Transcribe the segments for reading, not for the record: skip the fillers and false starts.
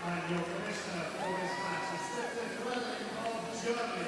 And your commissioner for this match is Stephen of Germany.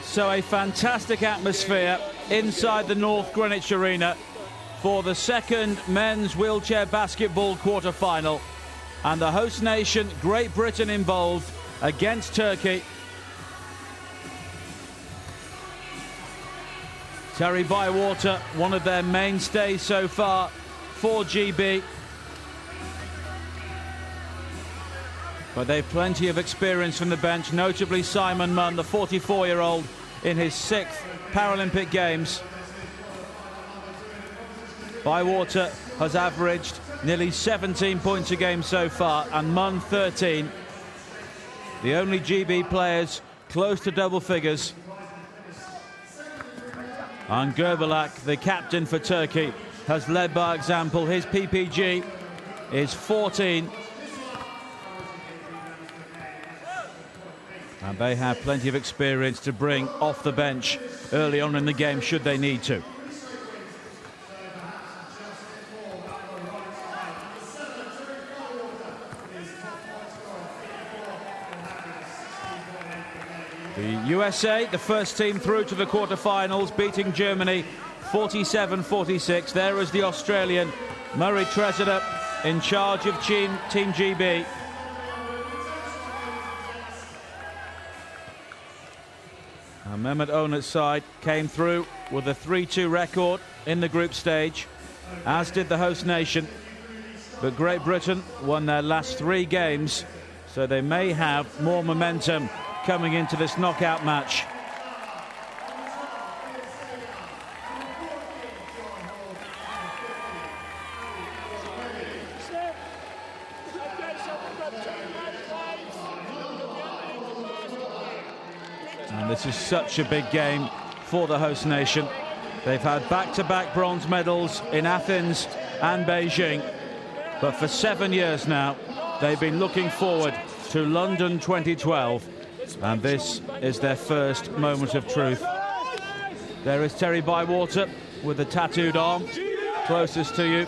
So a fantastic atmosphere inside the North Greenwich Arena for the second men's wheelchair basketball quarter-final. And the host nation, Great Britain, involved against Turkey. Terry Bywater, one of their mainstays so far for GB. But they've plenty of experience from the bench, notably Simon Munn, the 44-year-old, in his 6th Paralympic Games. Bywater has averaged nearly 17 points a game so far, and Munn 13. The only GB players close to double figures. And Gerbilak, the captain for Turkey, has led by example. His PPG is 14. And they have plenty of experience to bring off the bench early on in the game, should they need to. The USA, the first team through to the quarterfinals, beating Germany 47-46. There is the Australian Murray Tresidder in charge of Team GB. And Mehmet Onat's side came through with a 3-2 record in the group stage, as did the host nation. But Great Britain won their last 3 games, so they may have more momentum coming into this knockout match. And this is such a big game for the host nation. They've had back-to-back bronze medals in Athens and Beijing. But for 7 years now, they've been looking forward to London 2012. And this is their first moment of truth. There is Terry Bywater with the tattooed arm closest to you.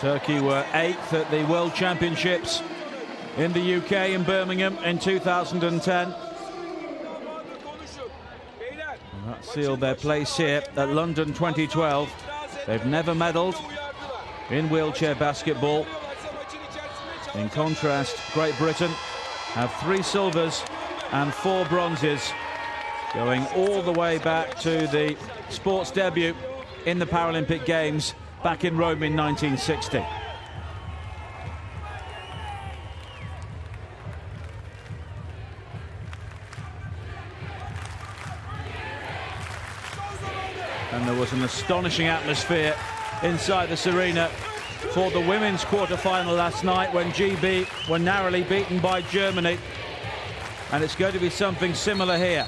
Turkey were 8th at the World Championships in the UK in Birmingham in 2010. And that sealed their place here at London 2012. They've never medalled in wheelchair basketball. In contrast, Great Britain have 3 silvers and 4 bronzes, going all the way back to the sports debut in the Paralympic Games back in Rome in 1960. And there was an astonishing atmosphere inside this arena for the women's quarter-final last night when GB were narrowly beaten by Germany. And it's going to be something similar here.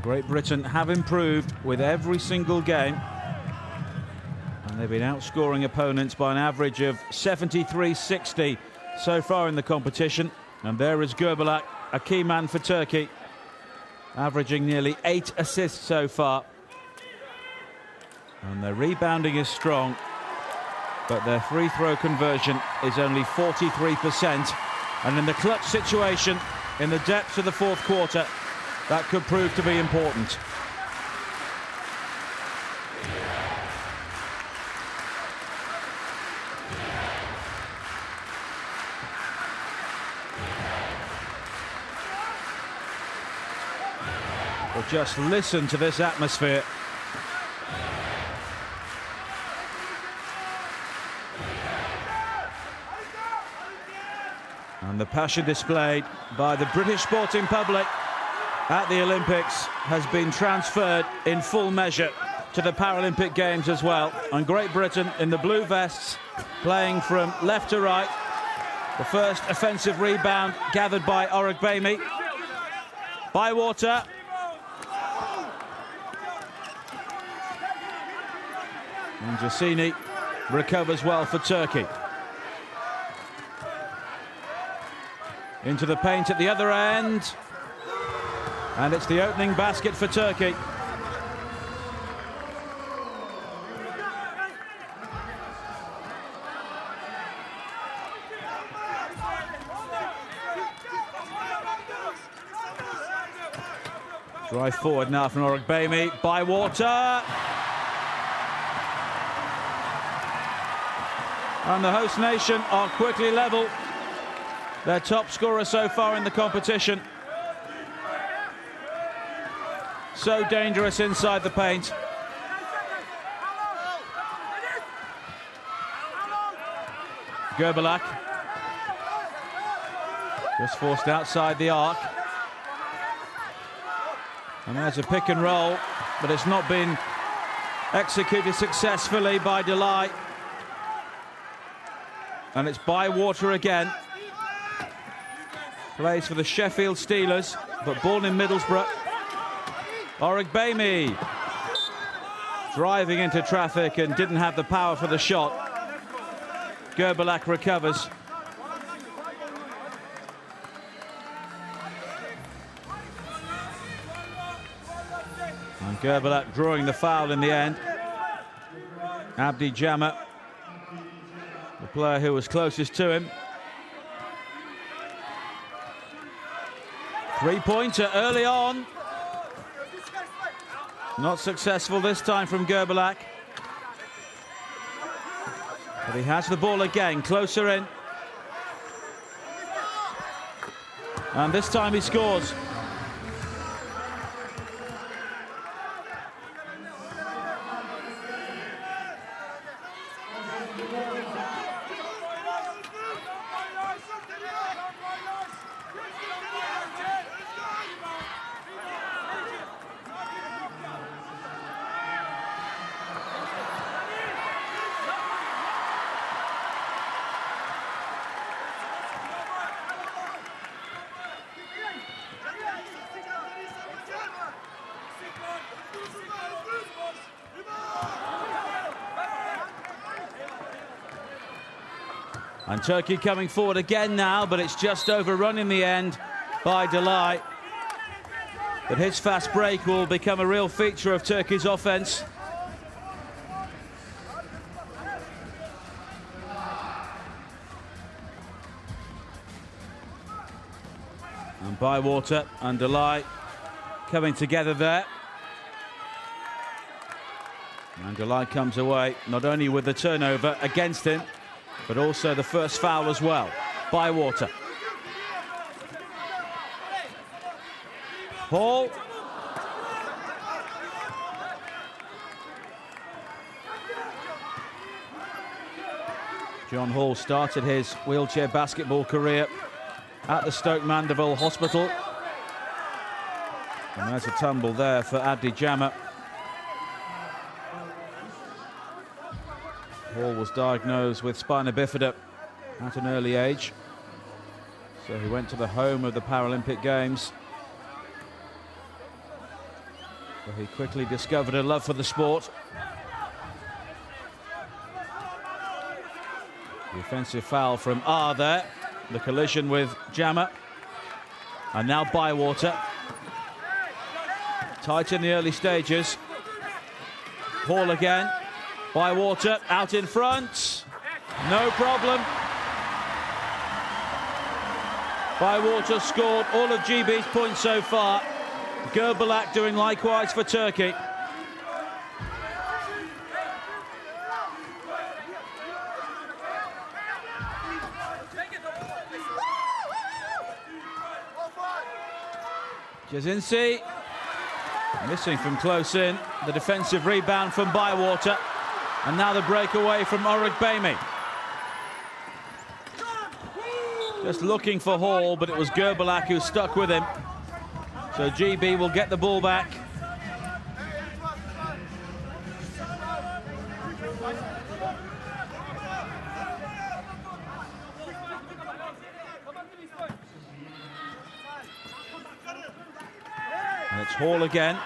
Great Britain have improved with every single game, and they've been outscoring opponents by an average of 73-60 so far in the competition. And there is Gerbilak, a key man for Turkey, averaging nearly 8 assists so far. And their rebounding is strong, but their free throw conversion is only 43%. And in the clutch situation, in the depths of the fourth quarter, that could prove to be important. Well, just listen to this atmosphere. And the passion displayed by the British sporting public at the Olympics has been transferred in full measure to the Paralympic Games as well. And Great Britain in the blue vests, playing from left to right. The first offensive rebound gathered by Orogbemi. Bywater. And Giacchini recovers well for Turkey. Into the paint at the other end. And it's the opening basket for Turkey. Drive forward now from Orogbemi. Bywater. And the host nation are quickly level. Their top scorer so far in the competition. So dangerous inside the paint. Gerbelak. Just forced outside the arc. And there's a pick and roll, but it's not been executed successfully by Delay. And it's Bywater again. Plays for the Sheffield Steelers, but born in Middlesbrough. Orogbemi driving into traffic and didn't have the power for the shot. Gerbelak recovers. And Gerbelak drawing the foul in the end. Abdi Jama, the player who was closest to him. Three-pointer early on. Not successful this time from Gerbelak. But he has the ball again, closer in. And this time he scores. And Turkey coming forward again now, but it's just overrun in the end by Delay. But his fast break will become a real feature of Turkey's offense. And Bywater and Delay coming together there. And Delay comes away not only with the turnover against him, but also the first foul as well. Bywater. Hall. John Hall started his wheelchair basketball career at the Stoke Mandeville Hospital. And there's a tumble there for Abdi Jama. Hall was diagnosed with spina bifida at an early age. So he went to the home of the Paralympic Games, where he quickly discovered a love for the sport. The offensive foul from R there. The collision with Jama. And now Bywater. Tight in the early stages. Hall again. Bywater out in front. No problem. Bywater scored all of GB's points so far. Gerbalak doing likewise for Turkey. Jazinci missing from close in. The defensive rebound from Bywater. And now the breakaway from Orogbemi. Just looking for Hall, but it was Gerbalak who stuck with him. So GB will get the ball back. And it's Hall again.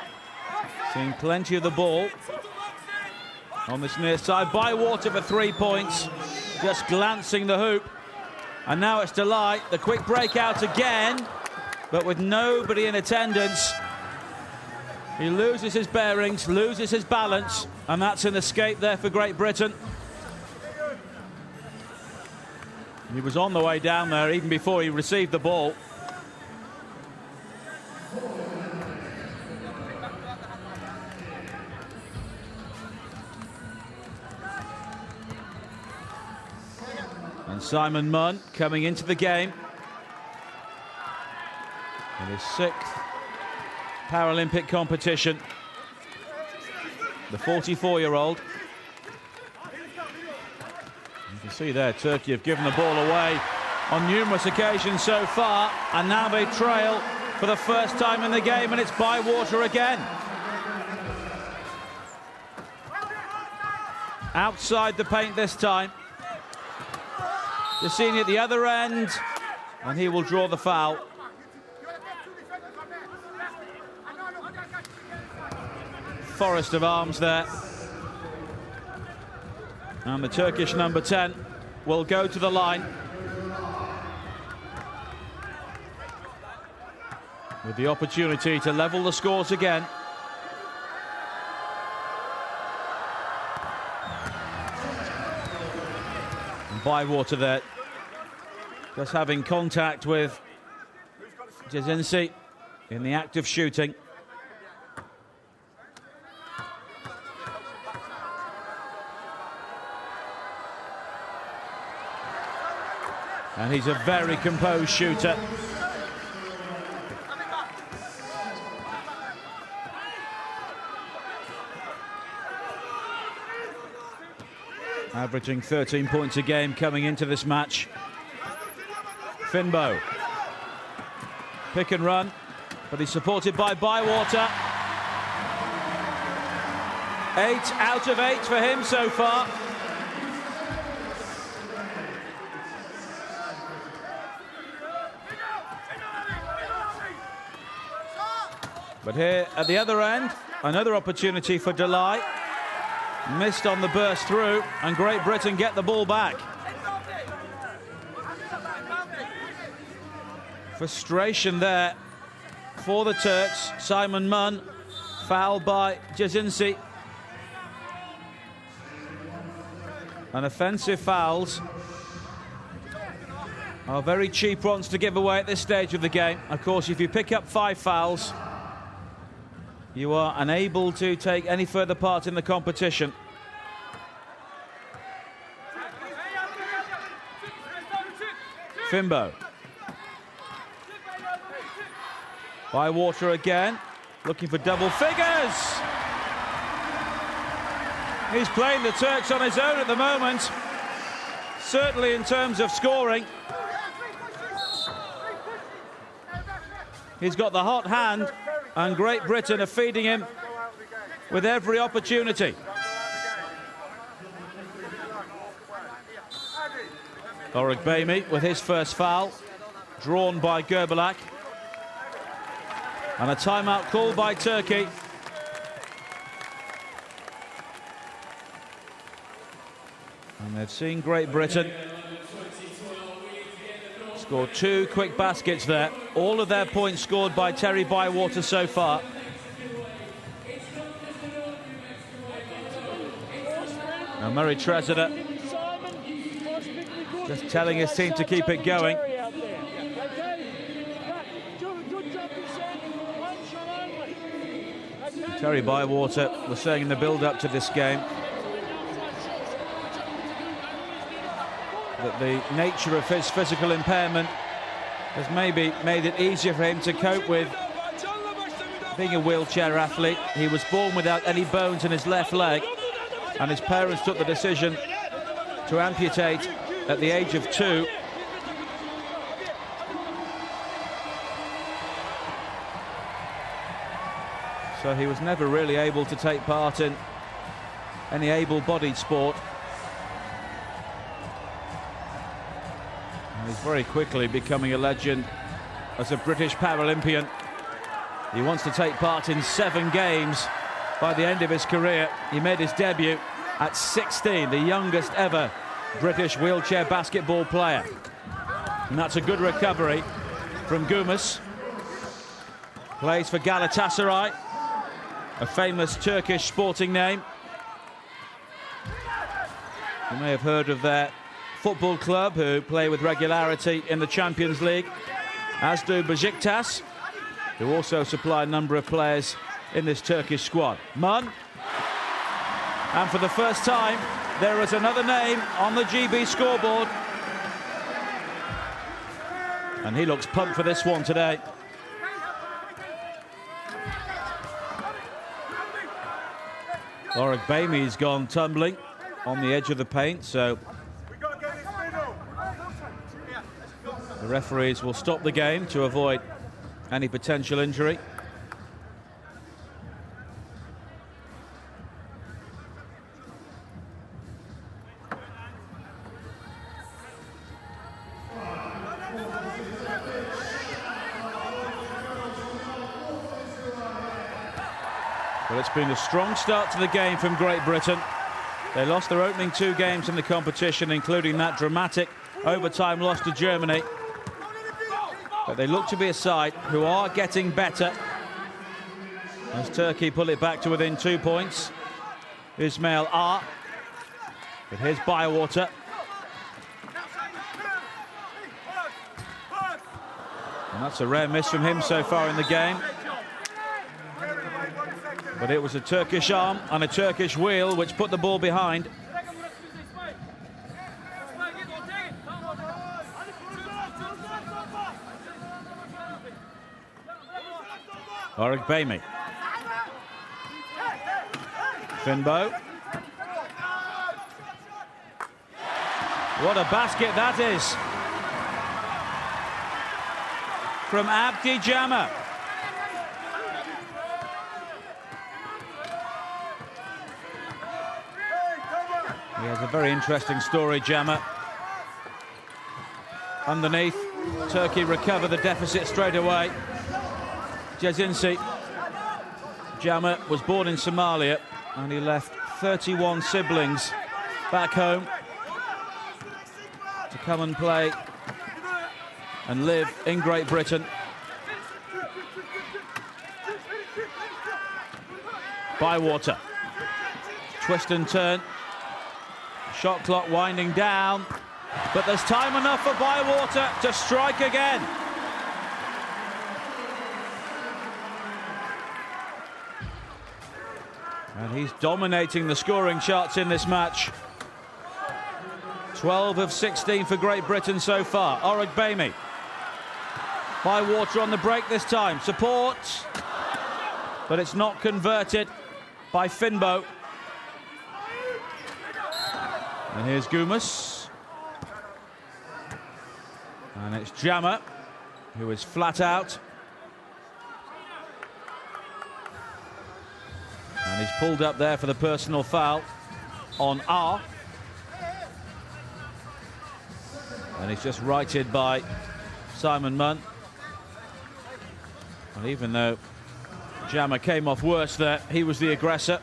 Seeing plenty of the ball on this near side. Bywater for 3 points. Just glancing the hoop. And now it's Delight. The quick breakout again, but with nobody in attendance. He loses his bearings, loses his balance, and that's an escape there for Great Britain. He was on the way down there even before he received the ball. And Simon Munn coming into the game in his 6th Paralympic competition. The 44-year-old. You can see there Turkey have given the ball away on numerous occasions so far, and now they trail for the first time in the game, and it's Bywater again. Outside the paint this time. Jazinci at the other end, and he will draw the foul. Forest of arms there. And the Turkish number 10 will go to the line with the opportunity to level the scores again. Bywater there, just having contact with Jazinci in the act of shooting. And he's a very composed shooter. Averaging 13 points a game coming into this match. Finbow. Pick and run, but he's supported by Bywater. 8 out of 8 for him so far. But here at the other end, another opportunity for Delight. Missed on the burst through, and Great Britain get the ball back. Frustration there for the Turks. Simon Munn fouled by Jazinci. And offensive fouls are very cheap ones to give away at this stage of the game. Of course, if you pick up 5 fouls, you are unable to take any further part in the competition. Finbow. Bywater again, looking for double figures. He's playing the Turks on his own at the moment, certainly in terms of scoring. He's got the hot hand, and Great Britain are feeding him with every opportunity. Orogbemi with his first foul, drawn by Gerbalak. And a timeout called by Turkey. And they've seen Great Britain score 2 quick baskets there. All of their points scored by Terry Bywater so far. Now Murray Tresidder just telling his team to keep it going. Terry Bywater was saying in the build-up to this game that the nature of his physical impairment has maybe made it easier for him to cope with being a wheelchair athlete. He was born without any bones in his left leg, and his parents took the decision to amputate at the age of 2. So he was never really able to take part in any able-bodied sport. And he's very quickly becoming a legend as a British Paralympian. He wants to take part in 7 games by the end of his career. He made his debut at 16, the youngest ever British wheelchair basketball player. And that's a good recovery from Gumus. Plays for Galatasaray, a famous Turkish sporting name. You may have heard of their football club, who play with regularity in the Champions League, as do Besiktas, who also supply a number of players in this Turkish squad. Munn. And for the first time, there is another name on the GB scoreboard. And he looks pumped for this one today. Warwick Bamey's gone tumbling on the edge of the paint, so the referees will stop the game to avoid any potential injury. Well, it's been a strong start to the game from Great Britain. They lost their opening 2 games in the competition, including that dramatic overtime loss to Germany. But they look to be a side who are getting better, as Turkey pull it back to within 2 points. Ismail R. But here's Bywater. And that's a rare miss from him so far in the game. But it was a Turkish arm and a Turkish wheel which put the ball behind. Warwick Bamey. Finbow. What a basket that is from Abdi Jama. He has a very interesting story, Jama. Underneath, Turkey recover the deficit straight away. Jezinsi. Jama was born in Somalia and he left 31 siblings back home to come and play and live in Great Britain. Bywater. Twist and turn. Shot clock winding down, but there's time enough for Bywater to strike again. And he's dominating the scoring charts in this match. 12 of 16 for Great Britain so far. Warwick Bamey. Bywater on the break this time. Support, but it's not converted by Finbow. And here's Gumus. And it's Jama, who is flat out. And he's pulled up there for the personal foul on R. And he's just righted by Simon Munn. And even though Jama came off worse there, he was the aggressor.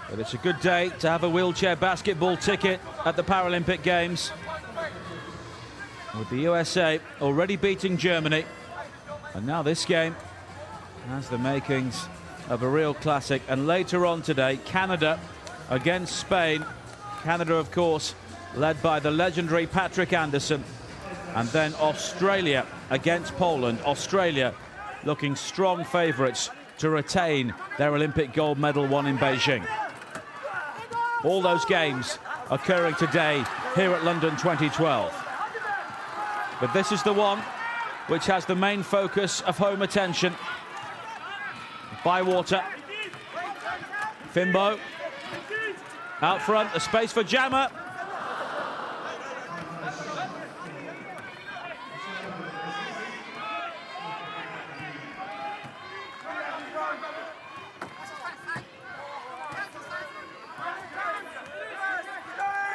But it's a good day to have a wheelchair basketball ticket at the Paralympic Games, with the USA already beating Germany. And now this game has the makings of a real classic. And later on today, Canada against Spain Canada, of course, led by the legendary Patrick Anderson. And then Australia against Poland. Australia looking strong favourites to retain their Olympic gold medal won in Beijing. All those games occurring today here at London 2012. But this is the one which has the main focus of home attention. Bywater. Fimbo. Out front, a space for Jammer.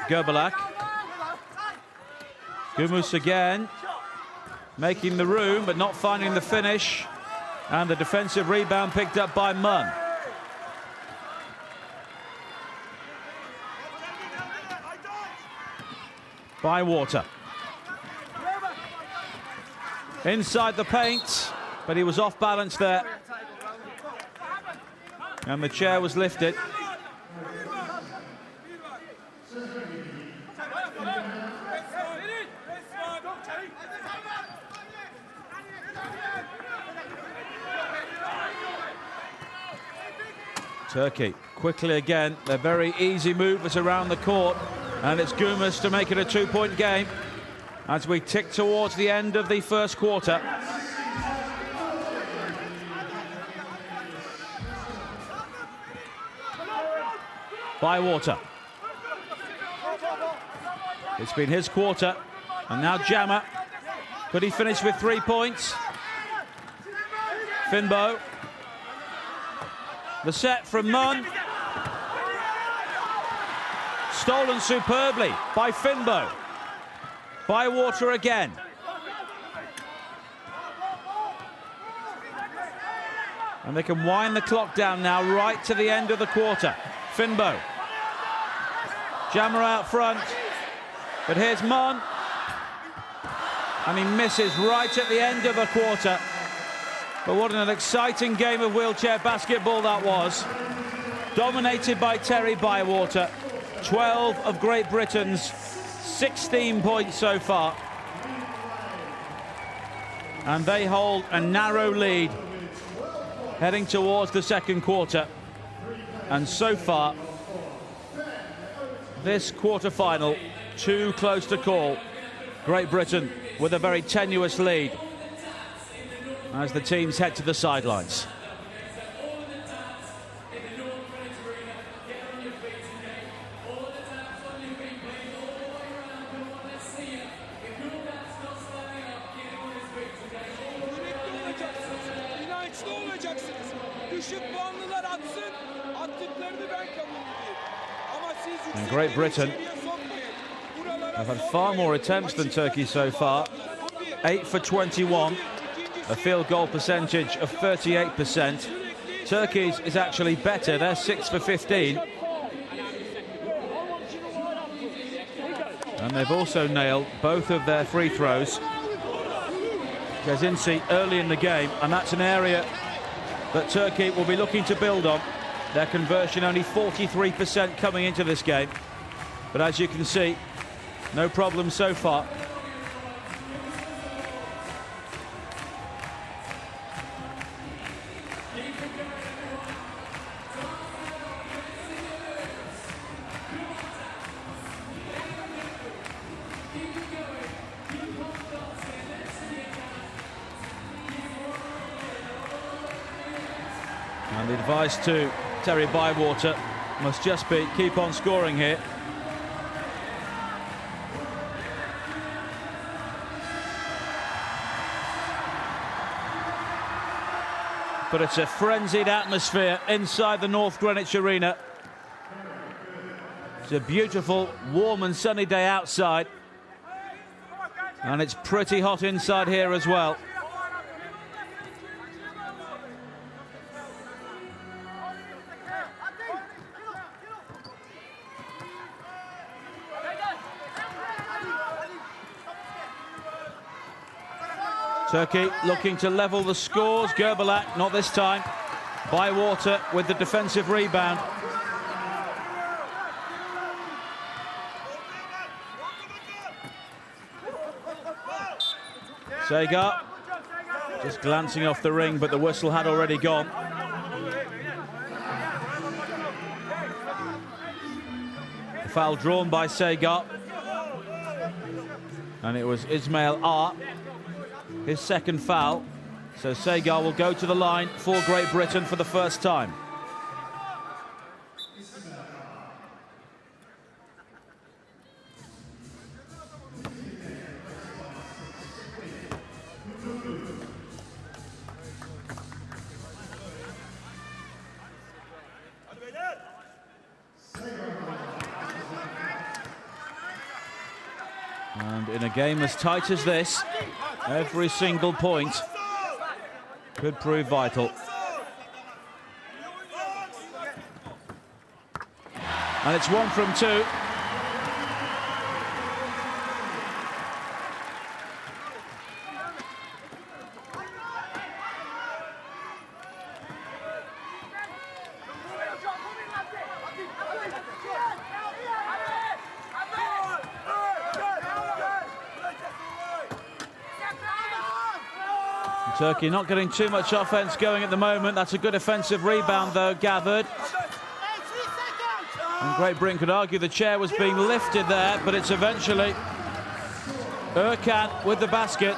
Gerbalak. Gumus again, making the room but not finding the finish. And the defensive rebound picked up by Munn. Bywater. Inside the paint, but he was off balance there. And the chair was lifted. Turkey quickly again. They're very easy movers around the court, and it's Gumus to make it a two-point game as we tick towards the end of the first quarter. Bywater. It's been his quarter, and now Jammer. Could he finish with 3 points? Fimbo. The set from Munn. Stolen superbly by Fimbo. Bywater again. And they can wind the clock down now right to the end of the quarter. Fimbo. Jammer out front. But here's Munn. And he misses right at the end of the quarter. But what an exciting game of wheelchair basketball that was. Dominated by Terry Bywater. 12 of Great Britain's 16 points so far. And they hold a narrow lead heading towards the second quarter. And so far, this quarter-final, too close to call. Great Britain with a very tenuous lead as the teams head to the sidelines. And Great Britain have had far more attempts than Turkey so far. 8 for 21, a field goal percentage of 38%. Turkey's is actually better, they're 6 for 15. And they've also nailed both of their free throws. Gazinci early in the game, and that's an area that Turkey will be looking to build on. Their conversion only 43% coming into this game. But as you can see, no problem so far. And the advice to Terry Bywater must just be keep on scoring here. But it's a frenzied atmosphere inside the North Greenwich Arena. It's a beautiful, warm and sunny day outside. And it's pretty hot inside here as well. Turkey looking to level the scores. Gerbalak, not this time. Bywater with the defensive rebound. Segar just glancing off the ring, but the whistle had already gone. The foul drawn by Segar. And it was Ismail R, his second foul. So Segar will go to the line for Great Britain for the first time. And in a game as tight as this, every single point could prove vital. And it's 1 from 2. Turkey not getting too much offense going at the moment. That's a good offensive rebound, though, gathered. And Great Britain could argue the chair was being lifted there, but it's eventually Erkan with the basket.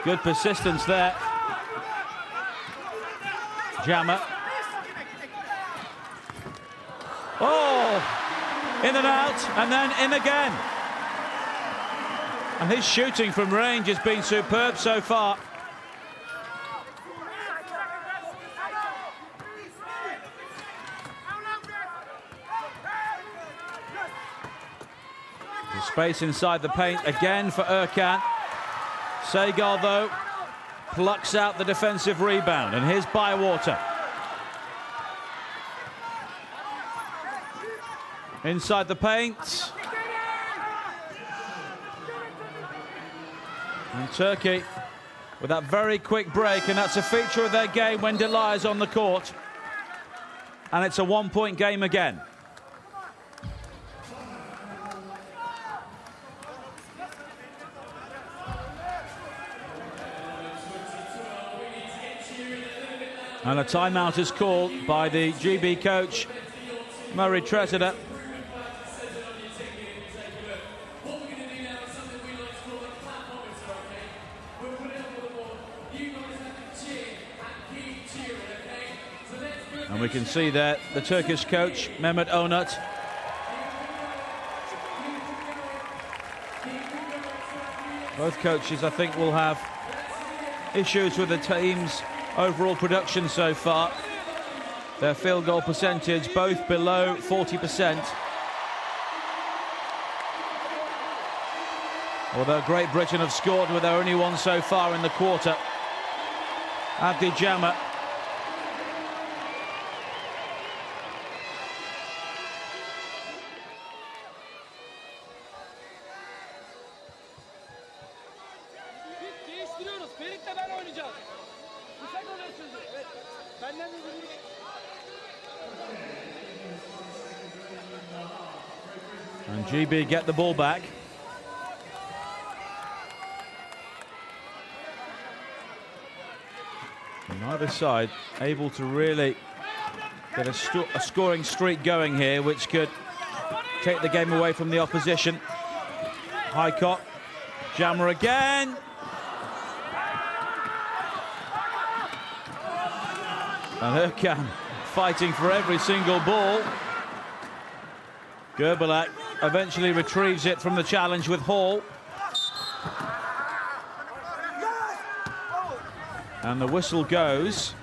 Good persistence there. Jammer. Oh, in and out, and then in again. And his shooting from range has been superb so far. The space inside the paint again for Erkan. Segar, though, plucks out the defensive rebound, and here's Bywater. Inside the paint. And Turkey with that very quick break, and that's a feature of their game when Delai's on the court. And it's a one-point game again. And a timeout is called by the GB coach, Murray Tresidder. And we can see there the Turkish coach, Mehmet Onat. Both coaches, I think, will have issues with the team's overall production so far. Their field goal percentage both below 40%. Although Great Britain have scored with their only one so far in the quarter. Abdi Jammer. And GB get the ball back. And either side able to really get a scoring streak going here, which could take the game away from the opposition. Highcott, Jammer again. And Erkan fighting for every single ball. Gerbalak eventually retrieves it from the challenge with Hall. And the whistle goes.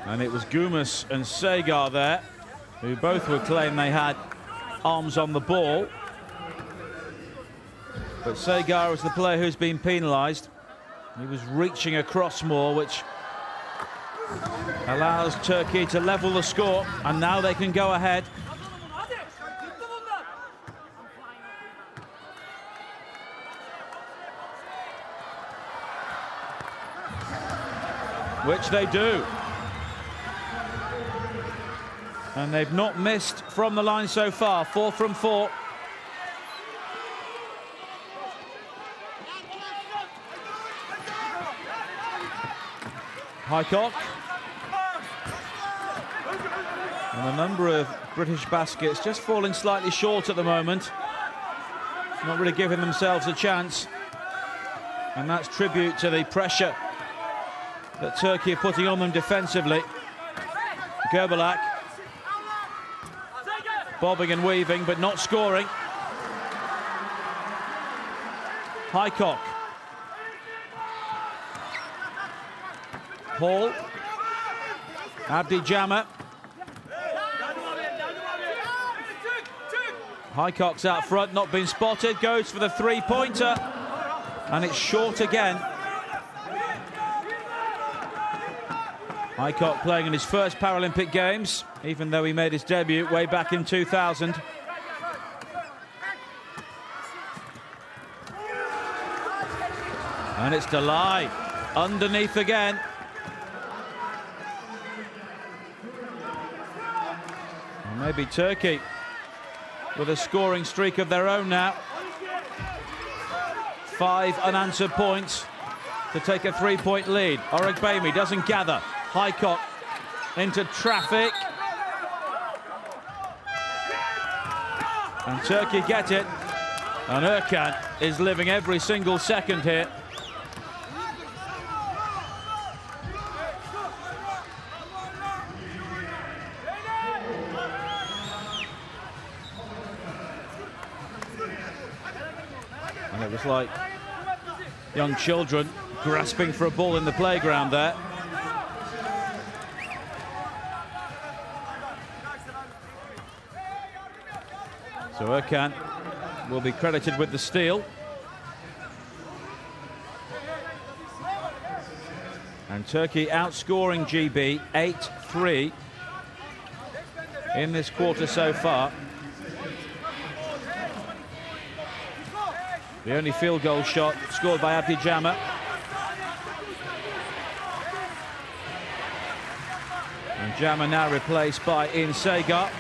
And it was Gumas and Segar there, who both would claim they had arms on the ball. But Segar is the player who's been penalised. He was reaching across more, which allows Turkey to level the score, and now they can go ahead. which they do. And they've not missed from the line so far, 4 from 4. Highcock. And a number of British baskets just falling slightly short at the moment. Not really giving themselves a chance. And that's tribute to the pressure that Turkey are putting on them defensively. Gerbalak bobbing and weaving, but not scoring. Highcock. Hall. Abdi Jama. Highcock's out front, not been spotted, goes for the three-pointer, and it's short again. Highcock playing in his first Paralympic Games, even though he made his debut way back in 2000. And it's Delay, underneath again. And maybe Turkey with a scoring streak of their own now. 5 unanswered points to take a 3-point lead. Orugbemi doesn't gather. Highcock into traffic. And Turkey get it. And Erkan is living every single second here. And it was like young children grasping for a ball in the playground there. So Erkan will be credited with the steal. And Turkey outscoring GB 8-3 in this quarter so far. The only field goal shot scored by Abdi Jama. And Jama now replaced by Ian Sagar.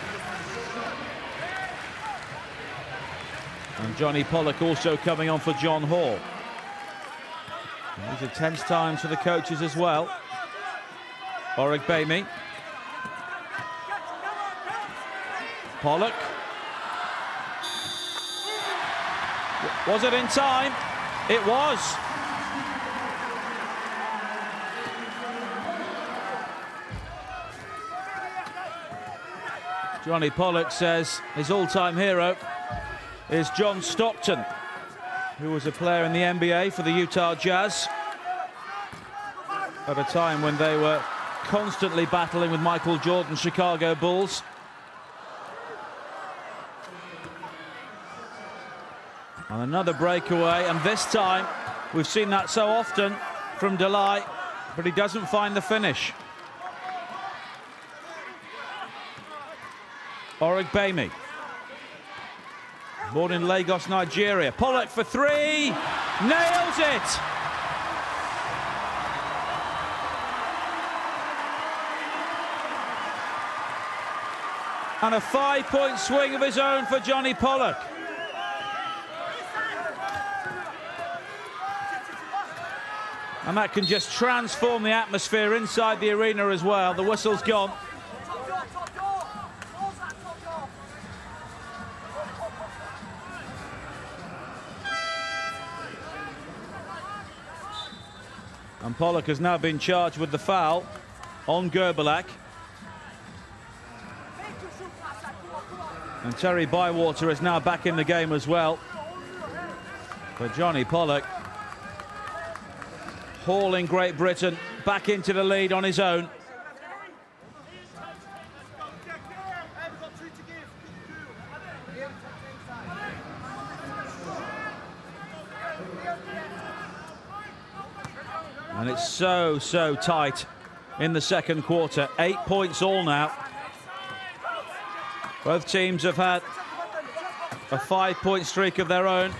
And Johnny Pollock also coming on for John Hall. And these are tense times for the coaches as well. Orugbemi. Pollock. Was it in time? It was. Johnny Pollock says his all-time hero is John Stockton, who was a player in the NBA for the Utah Jazz at a time when they were constantly battling with Michael Jordan's Chicago Bulls. And another breakaway, and this time we've seen that so often from Delay, but he doesn't find the finish. Orugbemi, born in Lagos, Nigeria. Pollock for 3, nails it! And a 5-point swing of his own for Johnny Pollock. And that can just transform the atmosphere inside the arena as well. The whistle's gone. And Pollock has now been charged with the foul on Gerbalak. And Terry Bywater is now back in the game as well. For Johnny Pollock, hauling Great Britain back into the lead on his own. And it's so tight in the second quarter. 8 points all now. Both teams have had a 5-point streak of their own.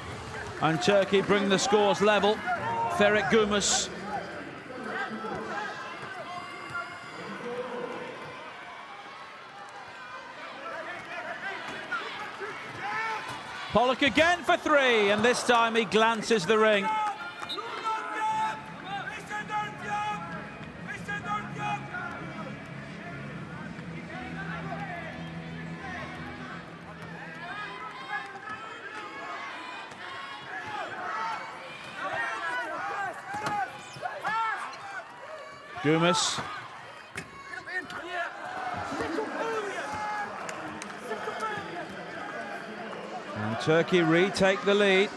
And Turkey bring the scores level. Ferit Gumus Pollock again for three, and this time he glances the ring. Gumas. And Turkey retake the lead.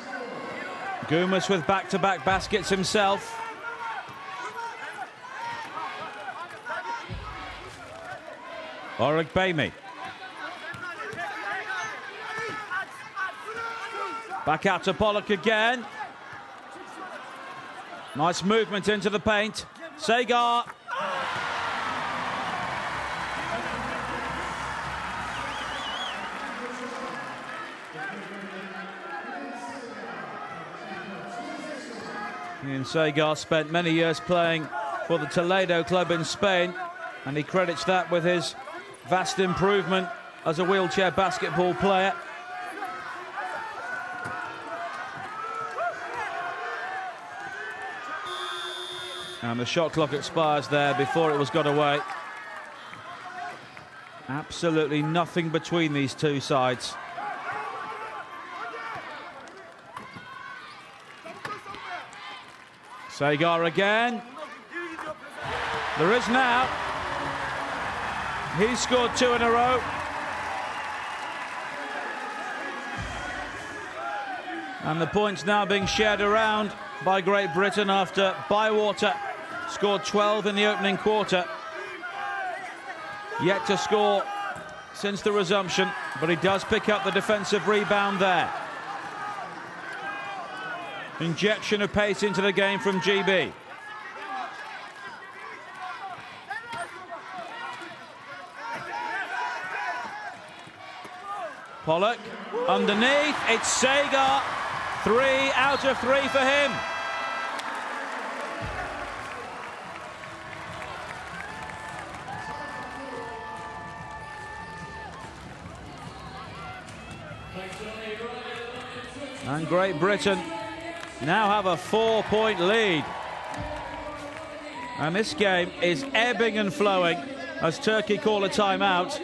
Gumas with back-to-back baskets himself. Oreg Beymi. Back out to Pollock again. Nice movement into the paint. Sagar. Ian Sagar spent many years playing for the Toledo club in Spain, and he credits that with his vast improvement as a wheelchair basketball player. And the shot clock expires there before it was got away. Absolutely nothing between these two sides. Sagar again. There is now. He's scored two in a row. And the points now being shared around by Great Britain after Bywater scored 12 in the opening quarter. Yet to score since the resumption, but he does pick up the defensive rebound there. Injection of pace into the game from GB. Pollock underneath, it's Sagar. 3 out of 3 for him. And Great Britain now have a 4-point lead. And this game is ebbing and flowing as Turkey call a timeout.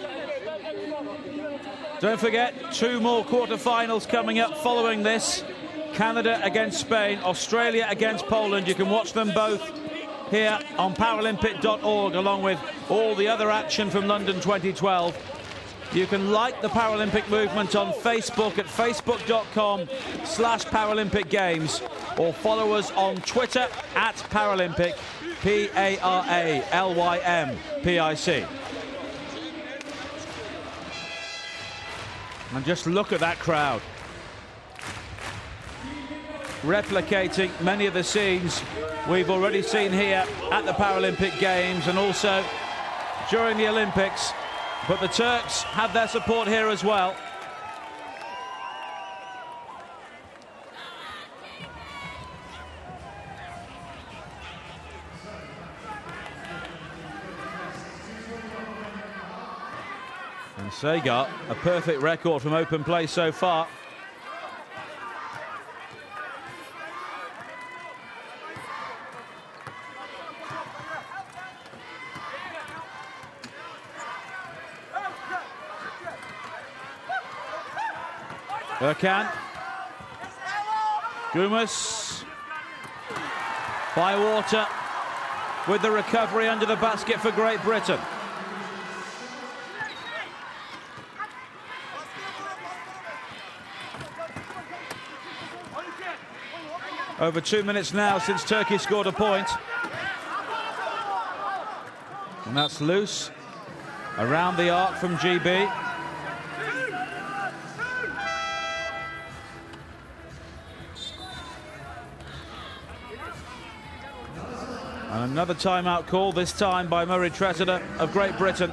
Don't forget, 2 more quarterfinals coming up following this. Canada against Spain, Australia against Poland. You can watch them both here on Paralympic.org, along with all the other action from London 2012. You can like the Paralympic Movement on Facebook at facebook.com/Paralympic Games, or follow us on Twitter at Paralympic, PARALYMPIC. And just look at that crowd. Replicating many of the scenes we've already seen here at the Paralympic Games and also during the Olympics. But the Turks have their support here as well. And Sagar, a perfect record from open play so far. Burkan. Gumas. Bywater with the recovery under the basket for Great Britain. Over 2 minutes now since Turkey scored a point. And that's loose. Around the arc from GB. And another timeout call, this time by Murray Tresidder of Great Britain.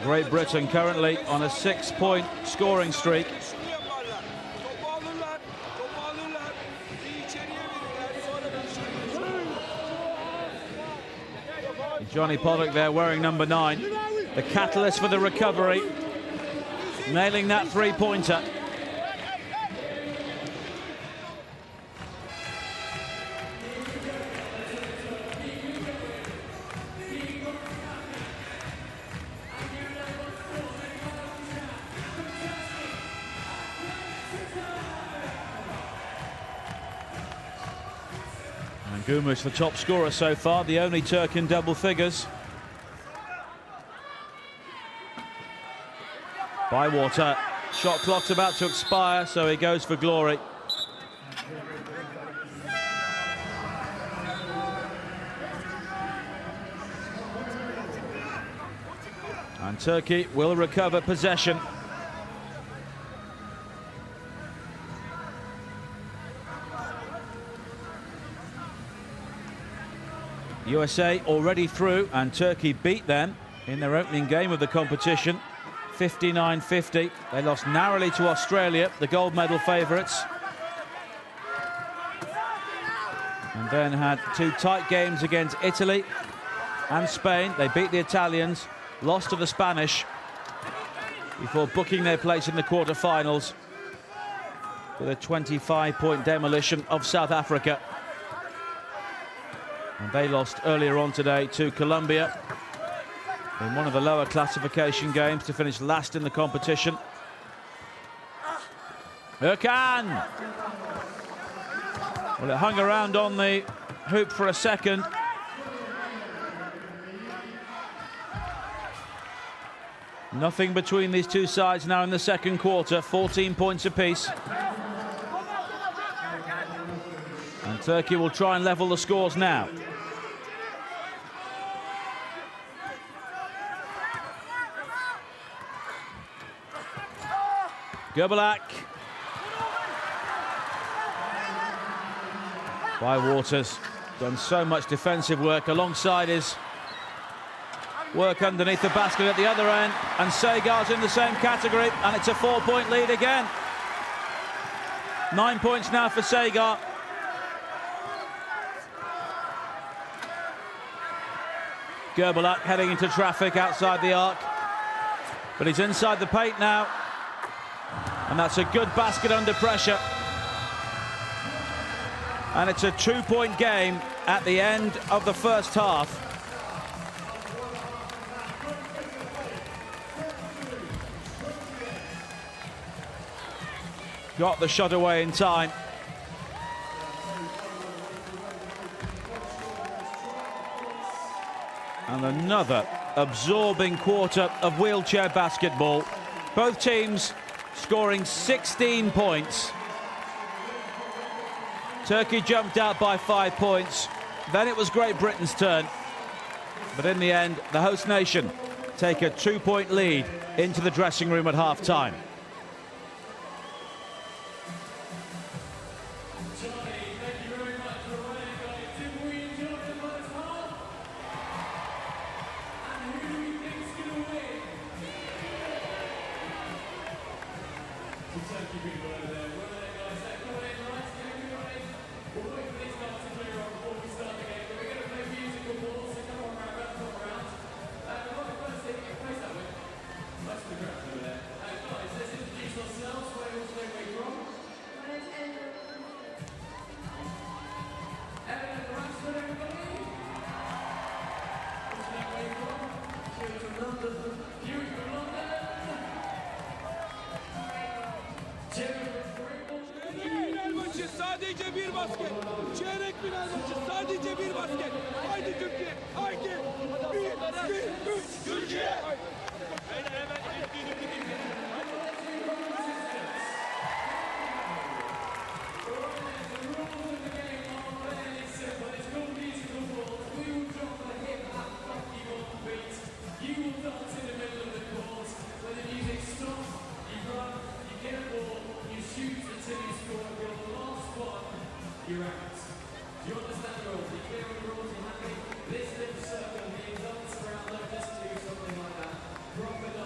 Great Britain currently on a 6-point scoring streak. Johnny Pollock there wearing number 9. The catalyst for the recovery. Nailing that three-pointer. And Gumush, the top scorer so far, the only Turk in double figures. Bywater, shot clock's about to expire, so he goes for glory. And Turkey will recover possession. USA already through, and Turkey beat them in their opening game of the competition, 59-50. They lost narrowly to Australia, the gold medal favourites. And then had 2 tight games against Italy and Spain. They beat the Italians, lost to the Spanish, before booking their place in the quarter-finals with a 25-point demolition of South Africa. And they lost earlier on today to Colombia in one of the lower classification games to finish last in the competition. Erkan! Well, it hung around on the hoop for a second. Nothing between these two sides now in the second quarter, 14 points apiece. And Turkey will try and level the scores now. Göbelak. Bywater's done so much defensive work alongside his work underneath the basket at the other end, and Segar's in the same category, and it's a 4-point lead again. 9 points now for Segar. Göbelak heading into traffic outside the arc, but he's inside the paint now, and that's a good basket under pressure. And it's a 2-point game at the end of the first half. Got the shot away in time. And another absorbing quarter of wheelchair basketball. Both teams scoring 16 points. Turkey jumped out by 5 points. Then it was Great Britain's turn. But in the end, the host nation take a 2-point lead into the dressing room at half-time. Sadece bir basket. Çeyrek final maçı sadece bir basket. Haydi Türkiye. Haydi. 1, 2, 3. Türkiye. This little circle means on the ground, let's just do something like that. Drop it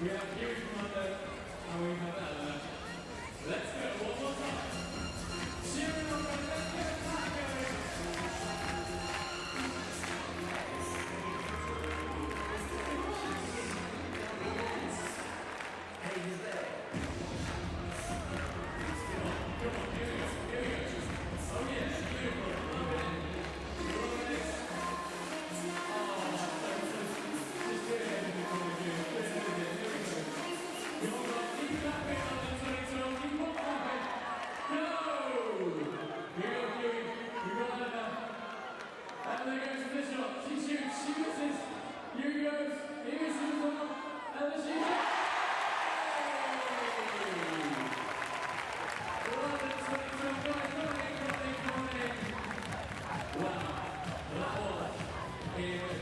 We have huge Monday and we have Eleanor. Let's go one more time. Cheering on, let's get a time going. Hey, he's there. Come on, here we go. Oh yes, beautiful.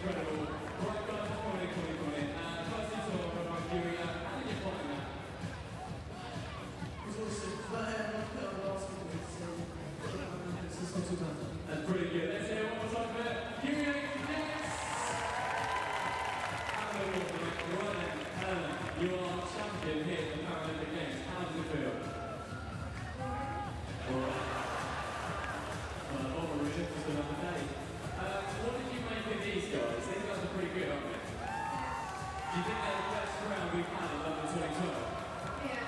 Incredible. Right guys, come in. First into our program, Huey, how did you find that? It was awesome. But I had last week, so it's not too bad. That's pretty good. Let's hear one more time for Huey next. Hello, right then, Eleanor, you are champion here at the Paralympic Games. How does it feel? Alright. Well, really, just another day. What did you make of these guys? These guys are pretty good, aren't they? Do you think they're the best round we've had in London 2012? Yeah.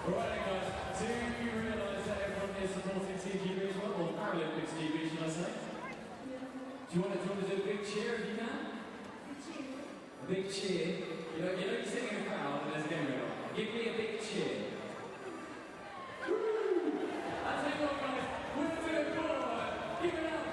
Alright then guys, do you realise that everyone here is supporting Team GB as well? Or Paralympics GB, should I say? Yeah. Do you want to do a big cheer if you can? A big cheer? You know you're sitting in a crowd and there's a game going on. Give me a big cheer. Woo! I'll tell you what guys, we'll do it forward. Give it up.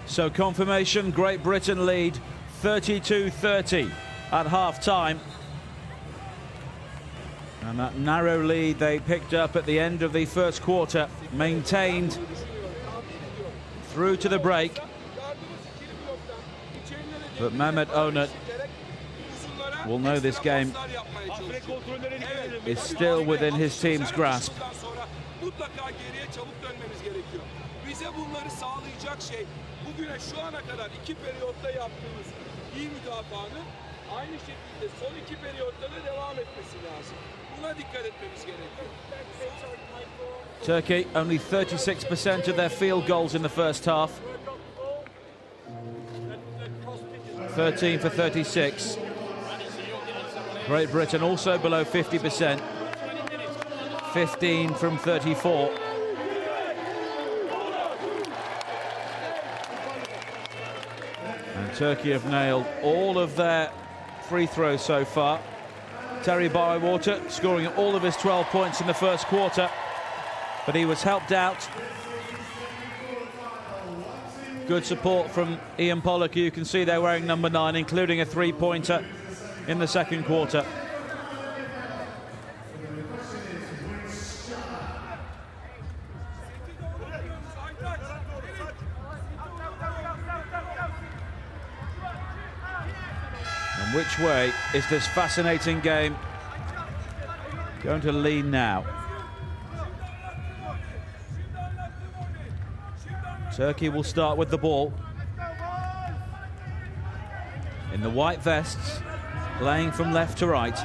So confirmation, Great Britain lead 32-30 at half-time. And that narrow lead they picked up at the end of the first quarter, maintained through to the break. But Mehmet Onat will know this game is still within his team's grasp. Bugüne şu ana kadar 2 periyotta yaptığımız iyi müdafaanın aynı şekilde son 2 periyotta da devam etmesi lazım. Buna dikkat etmemiz gerekiyor. Turkey only 36% of their field goals in the first half. 13 for 36. Great Britain also below 50%. 15 from 34. Turkey have nailed all of their free throws so far. Terry Bywater scoring all of his 12 points in the first quarter, but he was helped out. Good support from Ian Pollock. You can see they're wearing number 9, including a three-pointer in the second quarter. Which way is this fascinating game going to lean now? Turkey will start with the ball. In the white vests, playing from left to right.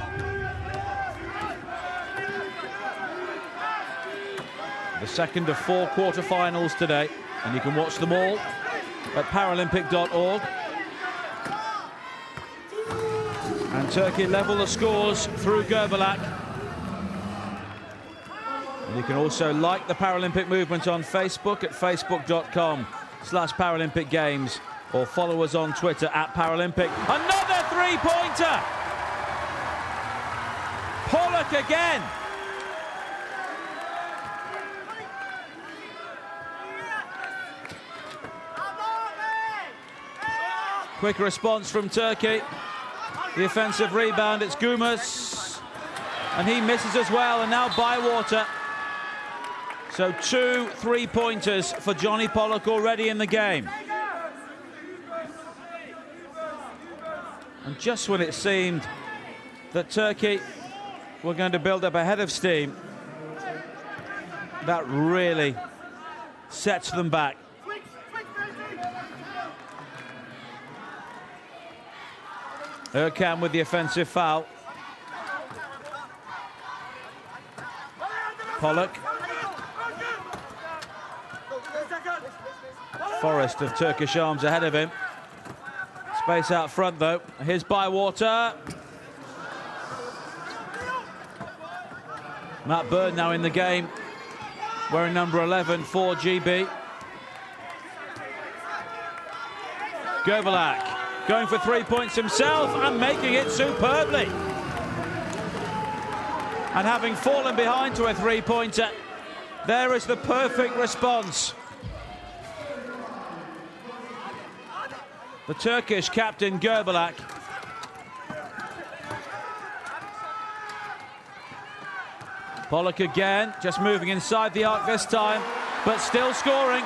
The second of 4 quarter-finals today, and you can watch them all at Paralympic.org. And Turkey level the scores through Gerbalak. And you can also like the Paralympic Movement on Facebook at facebook.com/Paralympic Games, or follow us on Twitter at Paralympic. Another three-pointer! Pollock again! Quick response from Turkey. The offensive rebound, it's Gumas, and he misses as well, and now Bywater So 2 3-pointers for Johnny Pollock already in the game. And just when it seemed that Turkey were going to build up a head of steam, that really sets them back. Erkan with the offensive foul. Pollock. Forest of Turkish arms ahead of him. Space out front though. Here's Bywater. Matt Bird now in the game, wearing number 11 for GB. Gerbilak going for 3 points himself and making it superbly. And having fallen behind to a 3-pointer, there is the perfect response. The Turkish captain Gerbilak. Pollock again, just moving inside the arc this time, but still scoring.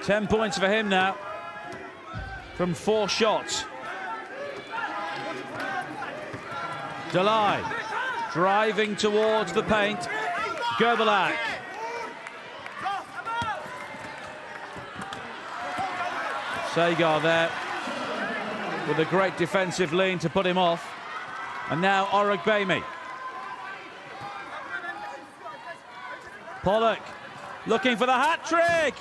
Ten points for him now from 4 shots. Delay driving towards the paint. Gerbilak. Sagar there with a great defensive lean to put him off. And now Orogbemi. Pollock looking for the hat-trick.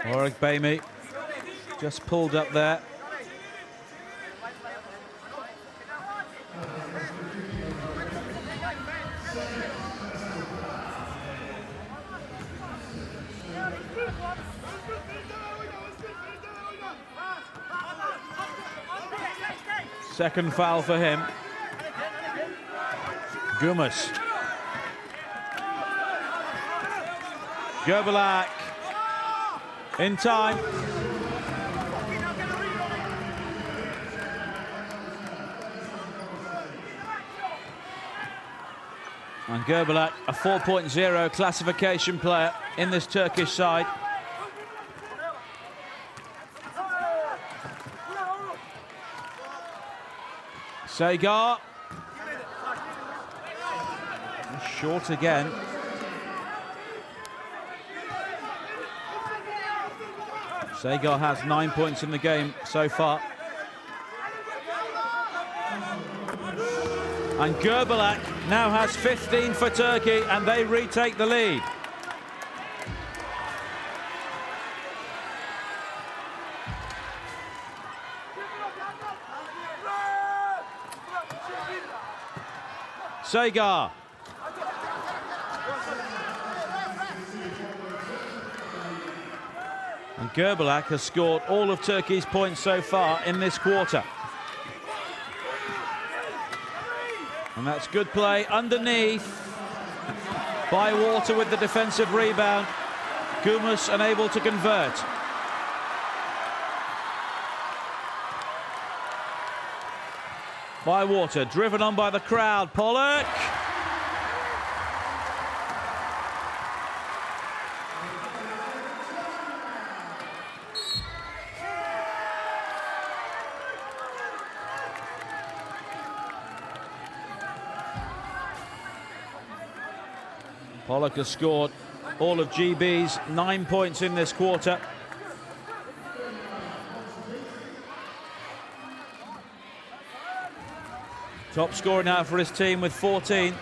Orogbemi just pulled up there. Second foul for him. Gumus. Gerbilak in time. And Gerbilak, a 4.0 classification player in this Turkish side. Sagar. Short again. Sagar has 9 points in the game so far. And Gerbilak now has 15 for Turkey, and they retake the lead. Sagar. And Gerbilak has scored all of Turkey's points so far in this quarter. And that's good play underneath. Bywater with the defensive rebound. Gumus unable to convert. Bywater driven on by the crowd. Pollock. Pollock has scored all of GB's 9 points in this quarter. Top scorer now for his team with 14.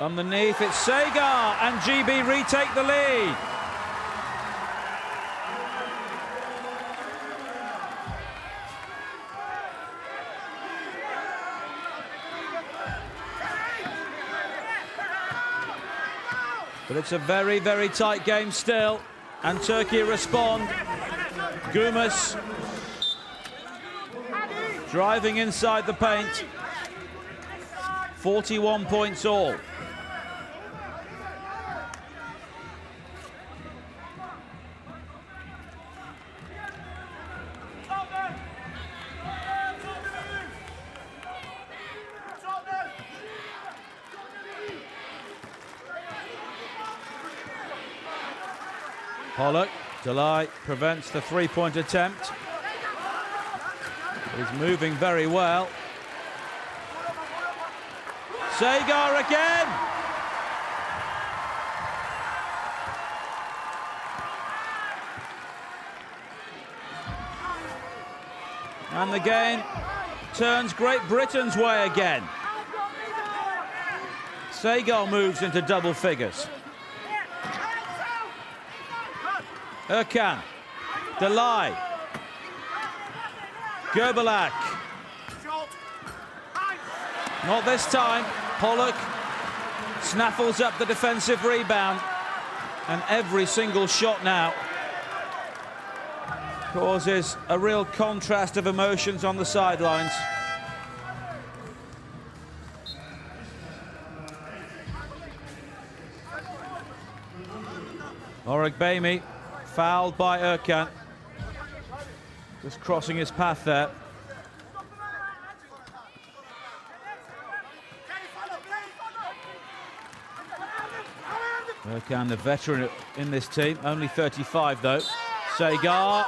Underneath, it's Sagar, and GB retake the lead. But it's a very, very tight game still. And Turkey respond. Gumus driving inside the paint. 41 points all. Pollock, Delay prevents the three-point attempt. He's moving very well. Sagar again! And the game turns Great Britain's way again. Sagar moves into double figures. Erkan, Delay, Gerbalak. Not this time. Pollock snaffles up the defensive rebound, and every single shot now causes a real contrast of emotions on the sidelines. Oragbemi fouled by Erkan, just crossing his path there. Erkan, the veteran in this team, only 35 though. Sagar.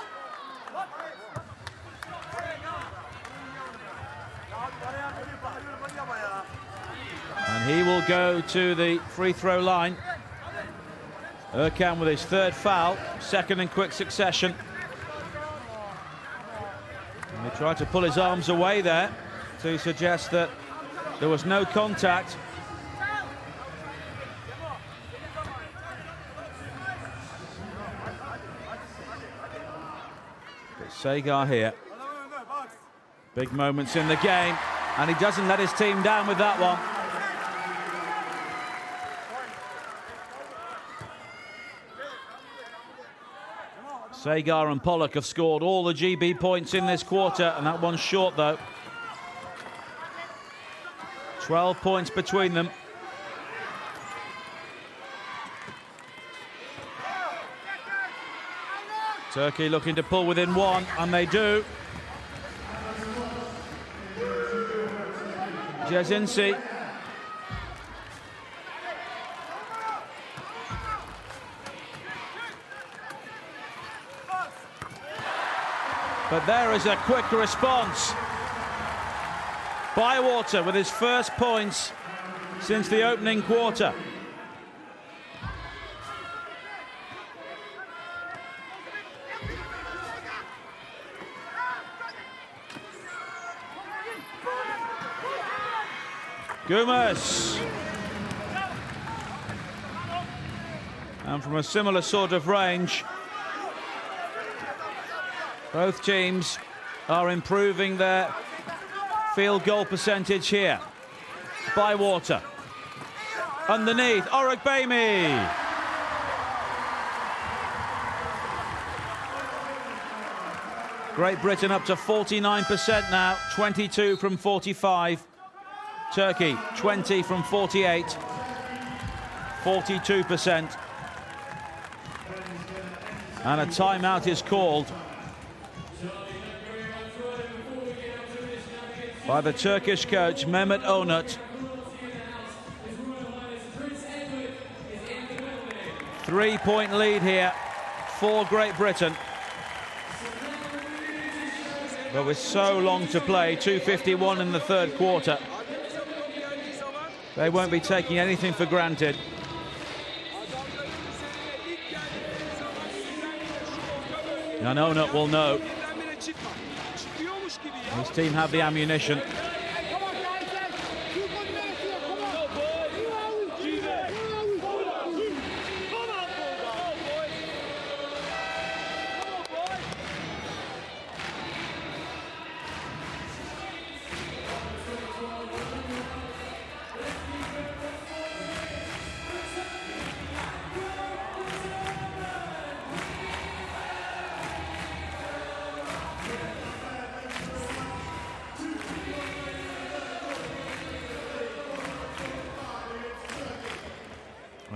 And he will go to the free throw line. Erkan with his third foul, second in quick succession. And he tried to pull his arms away there to suggest that there was no contact. But Sagar here. Big moments in the game, and he doesn't let his team down with that one. Sagar and Pollock have scored all the GB points in this quarter, and that one's short though. 12 points between them. Turkey looking to pull within one, and they do. Jezinci. But there is a quick response. Bywater with his first points since the opening quarter. Gumus. And from a similar sort of range, both teams are improving their field goal percentage here. Bywater. Underneath, Oragbemi. Great Britain up to 49% now, 22 from 45. Turkey, 20 from 48, 42%. And a timeout is called by the Turkish coach, Mehmet Onat. 3-point lead here for Great Britain. But with so long to play, 2:51 in the third quarter, they won't be taking anything for granted. And Onat will know. His team have the ammunition.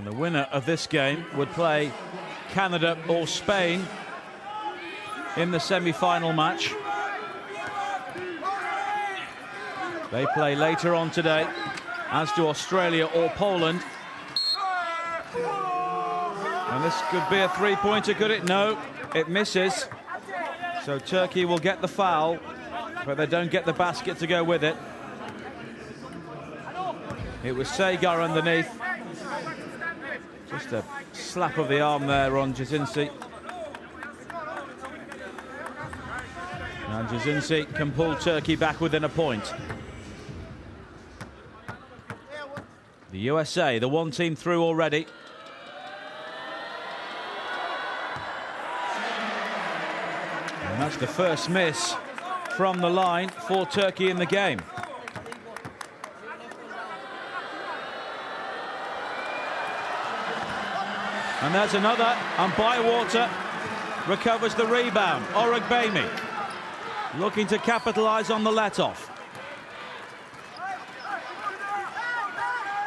And the winner of this game would play Canada or Spain in the semi-final match. They play later on today, as do Australia or Poland. And this could be a three-pointer, could it? No, it misses. So Turkey will get the foul, but they don't get the basket to go with it. It was Segar underneath. Just a slap of the arm there on Jazinci. And Jazinci can pull Turkey back within a point. The USA, the one team through already. And that's the first miss from the line for Turkey in the game. And there's another, and Bywater recovers the rebound. Orogbemi looking to capitalise on the let-off.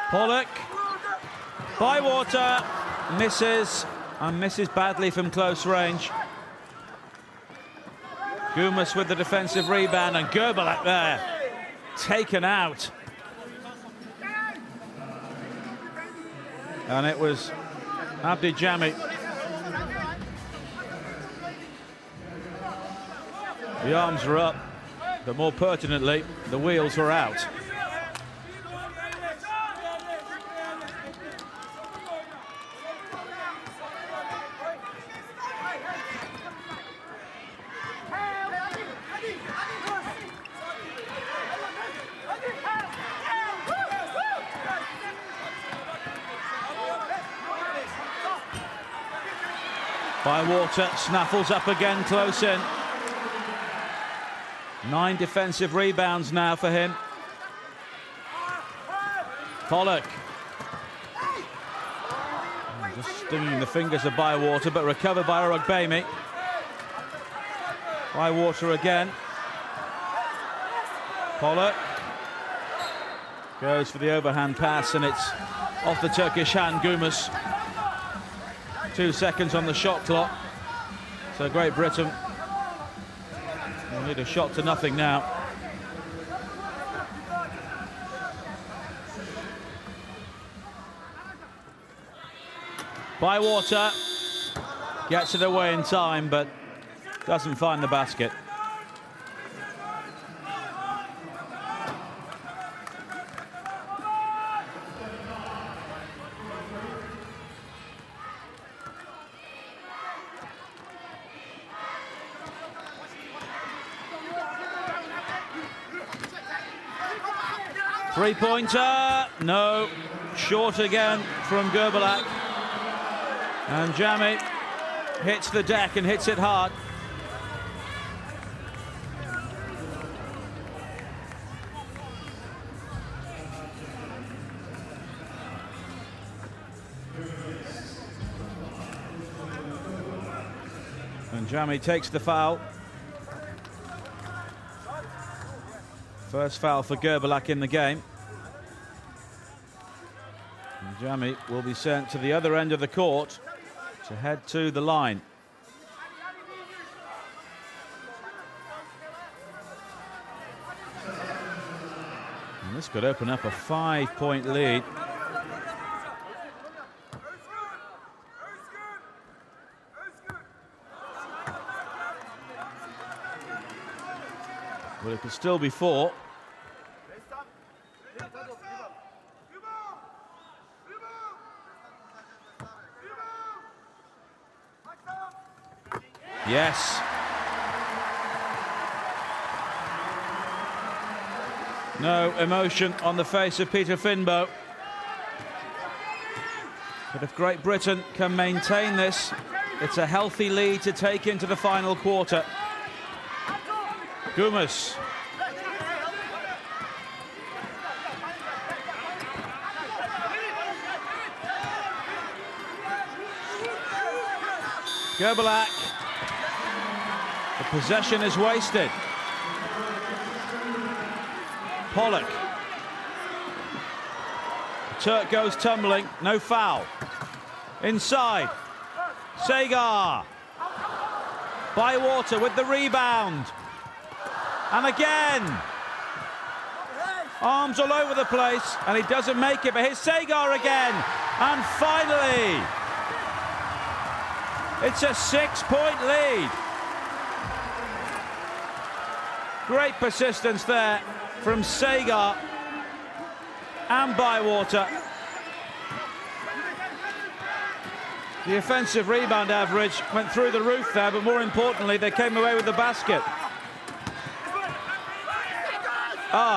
Pollock, Bywater misses, and misses badly from close range. Gumas with the defensive rebound, and Gerbalak there, taken out. And it was Abdi Jami. The arms were up, but more pertinently, the wheels were out. Bywater snaffles up again, close in. 9 defensive rebounds now for him. Pollock. Just stinging the fingers of Bywater, but recovered by Orogbemi. Bywater again. Pollock goes for the overhand pass, and it's off the Turkish hand. Gumas. 2 seconds on the shot clock. So Great Britain will need a shot to nothing now. Bywater gets it away in time, but doesn't find the basket. Three-pointer, no, short again from Gerbalak. And Jami hits the deck and hits it hard. And Jami takes the foul. First foul for Gerbalak in the game. And Jami will be sent to the other end of the court to head to the line. And this could open up a 5-point lead. But it could still be 4. Yes. No emotion on the face of Peter Finbow. But if Great Britain can maintain this, it's a healthy lead to take into the final quarter. Gumas. Gerbalak. The possession is wasted. Pollock. Turk goes tumbling, no foul. Inside, Sagar. Bywater with the rebound. And again. Arms all over the place, and he doesn't make it, but here's Sagar again. And finally, it's a 6-point lead. Great persistence there from Sagar and Bywater. The offensive rebound average went through the roof there, but more importantly, they came away with the basket.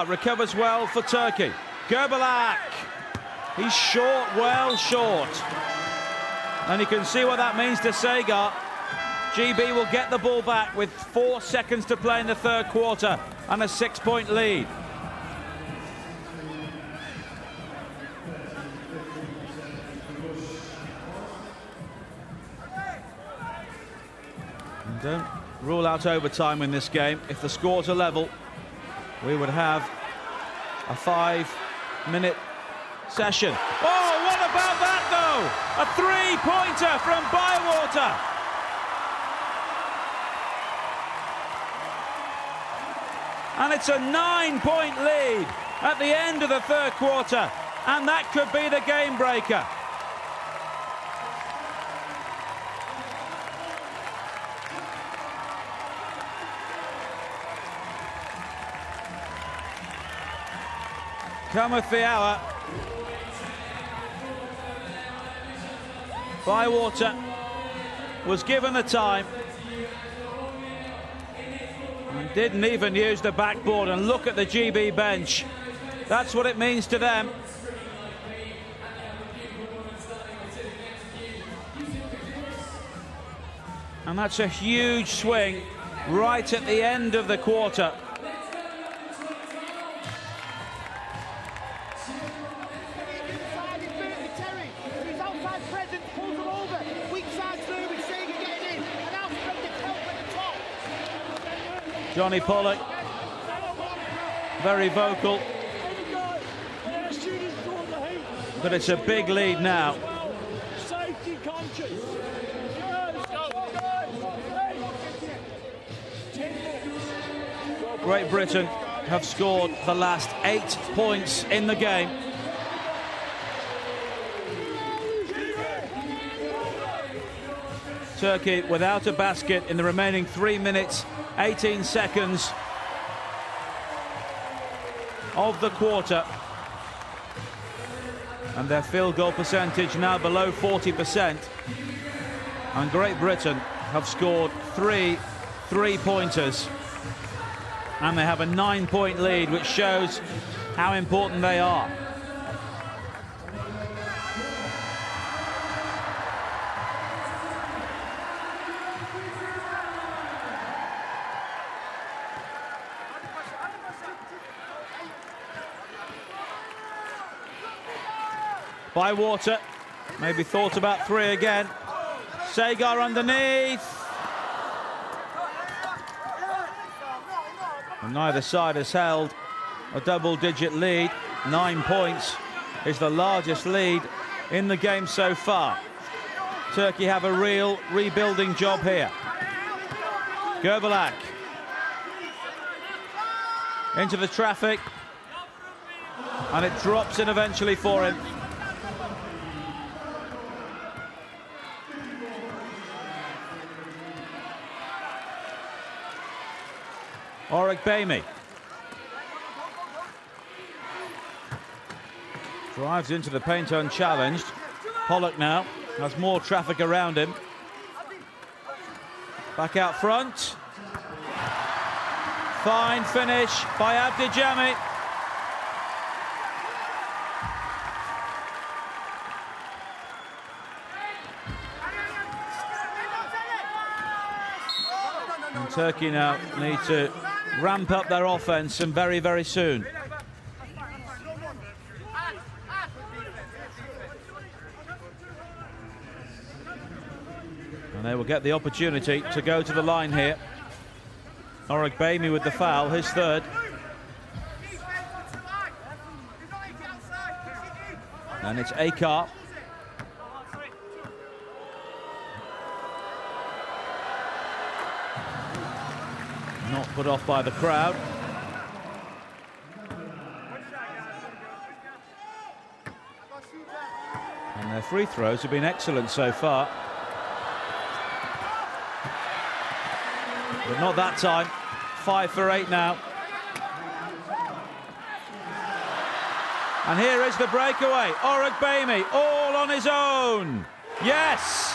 Recovers well for Turkey. Gerbalak. He's short, well short. And you can see what that means to Sagar. GB will get the ball back with 4 seconds to play in the third quarter and a 6-point lead. And don't rule out overtime in this game. If the scores are level, we would have a 5-minute session. Oh, what about that though? A 3-pointer from Bywater. And it's a 9-point lead at the end of the third quarter. And that could be the game breaker. Cometh the hour. Bywater was given the time and didn't even use the backboard. And look at the GB bench. That's what it means to them. And that's a huge swing right at the end of the quarter. Johnny Pollock, very vocal, but it's a big lead now. Great Britain have scored the last 8 points in the game. Turkey without a basket in the remaining 3 minutes 18 seconds of the quarter, and their field goal percentage now below 40%. And Great Britain have scored 3 3-pointers, and they have a 9-point lead, which shows how important they are. Bywater, maybe thought about 3 again. Sagar underneath. And neither side has held a double-digit lead. 9 points is the largest lead in the game so far. Turkey have a real rebuilding job here. Gerbalak into the traffic, and it drops in eventually for him. Bamey drives into the paint unchallenged. Pollock now has more traffic around him. Back out front. Fine finish by Abdijami. And Turkey now need to ramp up their offense, and very, very soon. And they will get the opportunity to go to the line here. Bamey with the foul, his third. And it's Akar. Not put off by the crowd. And their free throws have been excellent so far. But not that time. 5 for 8 now. And here is the breakaway. Orogbemi all on his own. Yes!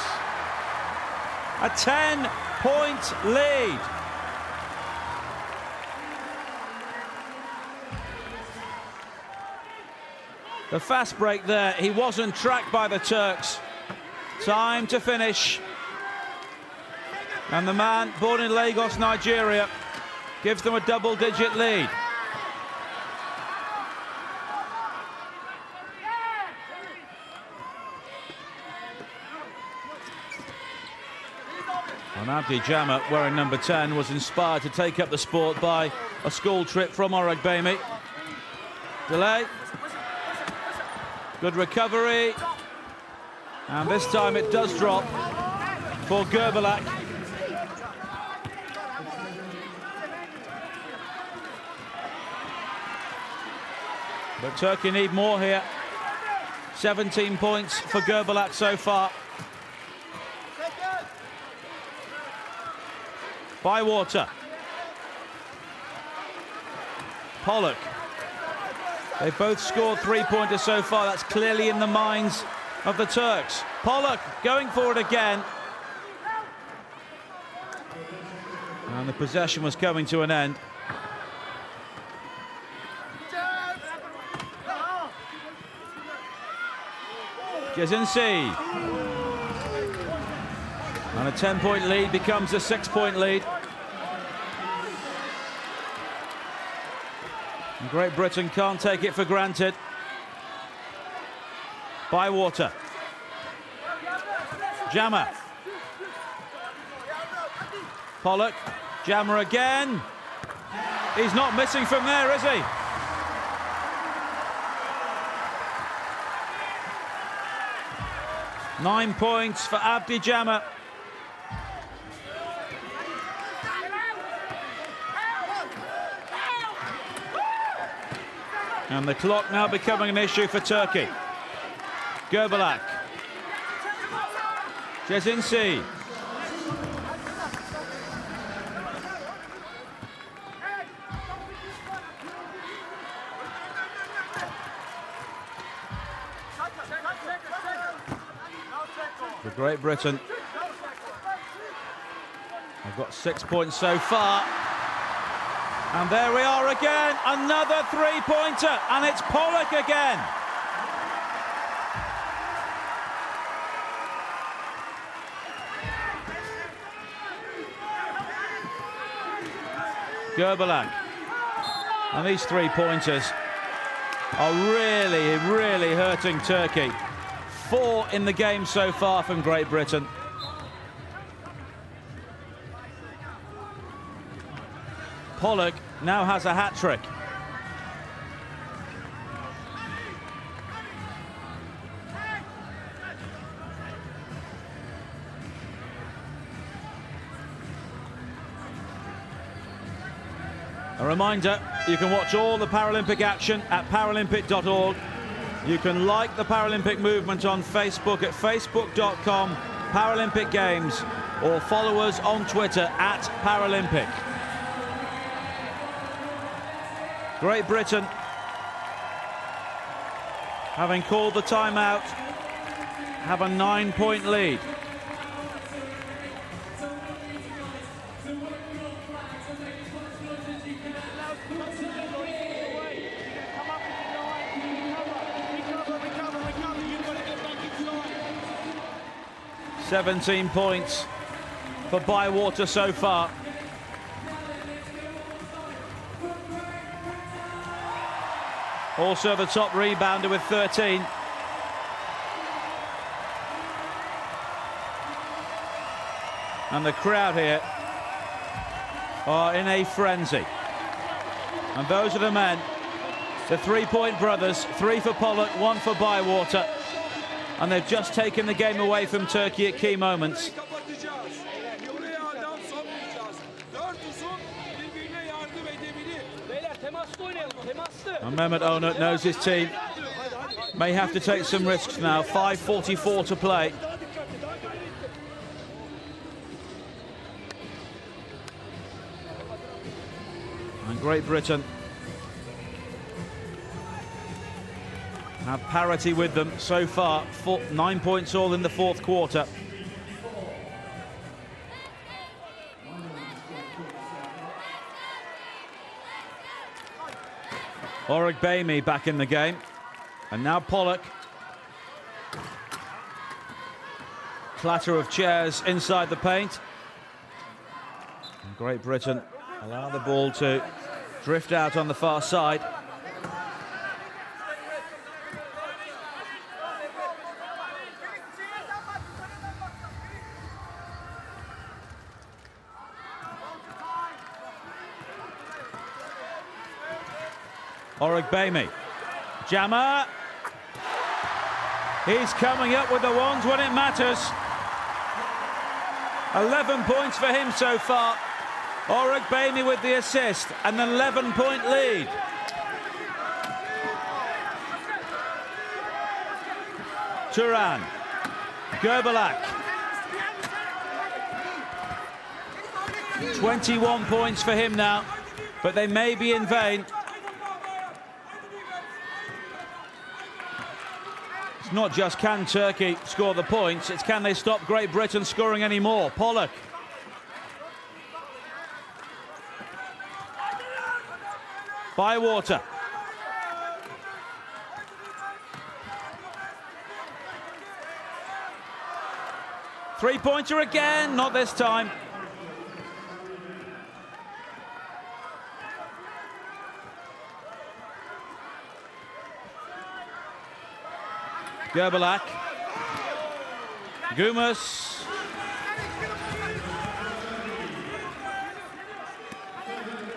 A 10-point lead. The fast break there. He wasn't tracked by the Turks. Time to finish. And the man, born in Lagos, Nigeria, gives them a double-digit lead. And Abdi Jama, wearing number 10, was inspired to take up the sport by a school trip from Orogbemi. Delay. Good recovery. And this time it does drop for Gerbalak. But Turkey need more here. 17 points for Gerbalak so far. Bywater. Pollock. They've both scored three-pointers so far. That's clearly in the minds of the Turks. Pollock going for it again. And the possession was coming to an end. Jezinsi. And a 10-point lead becomes a 6-point lead. And Great Britain can't take it for granted. Bywater. Jama. Pollock. Jama again. He's not missing from there, is he? Nine points for Abdi Jama. And the clock now becoming an issue for Turkey. Gerbalak. Jezinsi. For Great Britain. They've got 6 points so far. And there we are again, another three-pointer, and it's Pollock again. Gerbalak. And these three-pointers are really, really hurting Turkey. 4 in the game so far from Great Britain. Pollock now has a hat-trick. A reminder, you can watch all the Paralympic action at paralympic.org. You can like the Paralympic Movement on Facebook at facebook.com Paralympic Games, or follow us on Twitter at Paralympic. Great Britain, having called the timeout, have a 9-point lead. "17 points for Bywater so far. Also the top rebounder with 13. And the crowd here are in a frenzy. And those are the men The three-point brothers, 3 for Pollock, 1 for Bywater. And they've just taken the game away from Turkey at key moments. And Mehmet Onur knows his team may have to take some risks now. 5:44 to play. And Great Britain have parity with them so far. 9 points all in the fourth quarter. Orugbemi back in the game. And now Pollock. Clatter of chairs inside the paint. And Great Britain allow the ball to drift out on the far side. Orugbemi. Jammer. He's coming up with the ones when it matters. 11 points for him so far. Orugbemi with the assist, an 11-point lead. Turan. Gerbalak. 21 points for him now, but they may be in vain. It's not just can Turkey score the points, it's can they stop Great Britain scoring any more. Pollock. Bywater. Three-pointer again, not this time. Gerbalak. Gumas.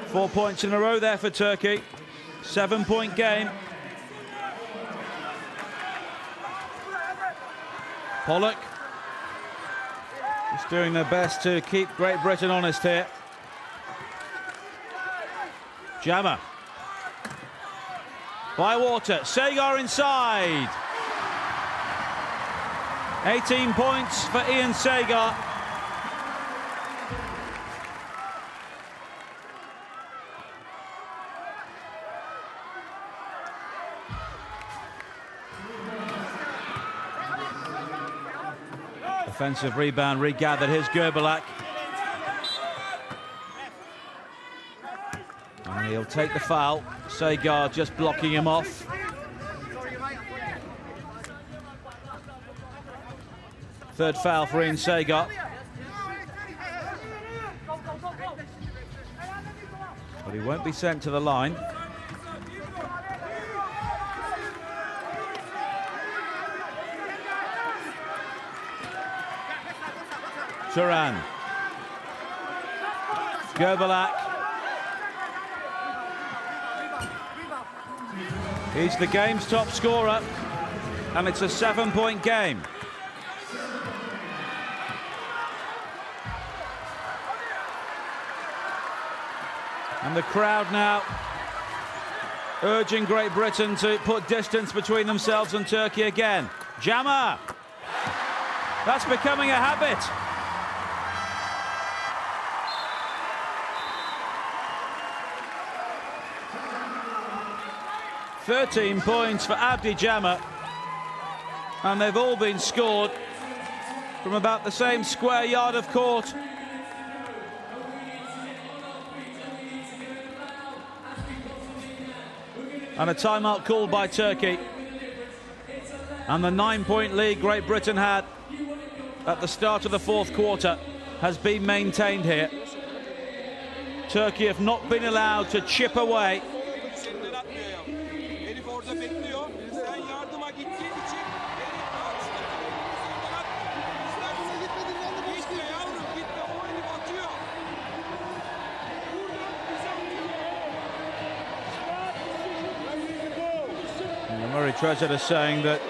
Four points in a row there for Turkey. 7-point game. Pollock. Just doing their best to keep Great Britain honest here. Jammer. Bywater. Sagar inside. 18 points for Ian Sagar. Offensive rebound regathered. Here's Gerbalak. And he'll take the foul. Sagar just blocking him off. Third foul for Ian Sagar. But he won't be sent to the line. Turan. Gerbalak. He's the game's top scorer, and it's a 7-point game. And the crowd now urging Great Britain to put distance between themselves and Turkey again. Jammer. That's becoming a habit. "13 points for Abdi Jammer, and they've all been scored from about the same square yard of court. And a timeout called by Turkey. And the 9-point lead Great Britain had at the start of the fourth quarter has been maintained here. Turkey have not been allowed to chip away. Treasurer is saying that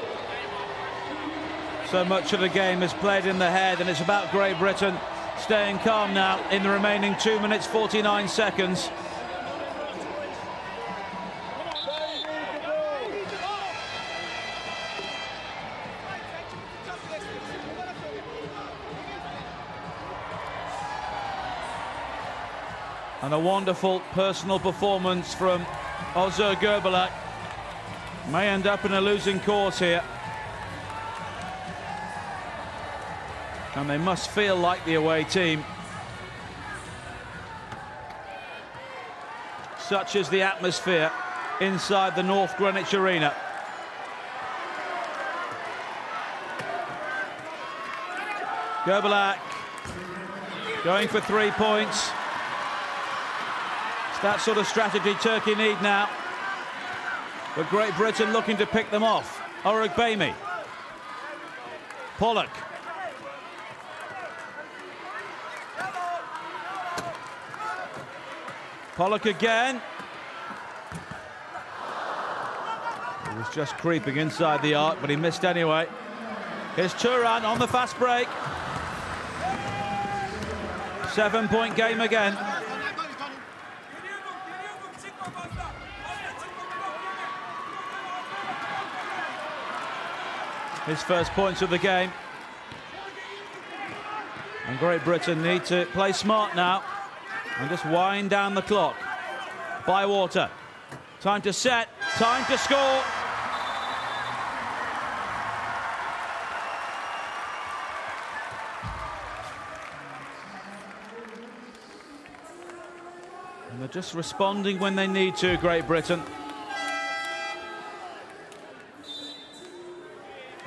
so much of the game is played in the head, and it's about Great Britain staying calm now in the remaining 2 minutes 49 seconds. And a wonderful personal performance from Ozur Gerbalak. May end up in a losing cause here. And they must feel like the away team. Such is the atmosphere inside the North Greenwich Arena. Gerbalak going for 3 points. It's that sort of strategy Turkey need now. But Great Britain looking to pick them off. Orugbemi. Pollock. Pollock again. He was just creeping inside the arc, but he missed anyway. Here's Turan on the fast break. 7-point game again. His first points of the game. And Great Britain need to play smart now and just wind down the clock. Bywater. Time to set, time to score. And they're just responding when they need to, Great Britain.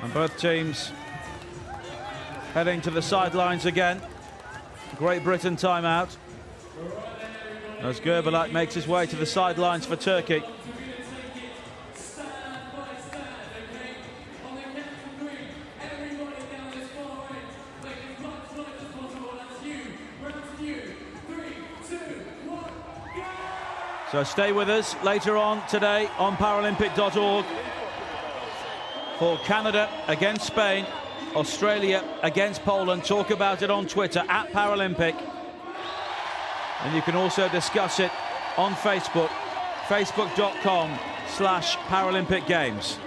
And both teams heading to the sidelines again. Great Britain timeout. As Gerbalak makes his way to the sidelines for Turkey. So stay with us later on today on Paralympic.org for Canada against Spain, Australia against Poland. Talk about it on Twitter at Paralympic. And you can also discuss it on Facebook, facebook.com/Paralympic Games.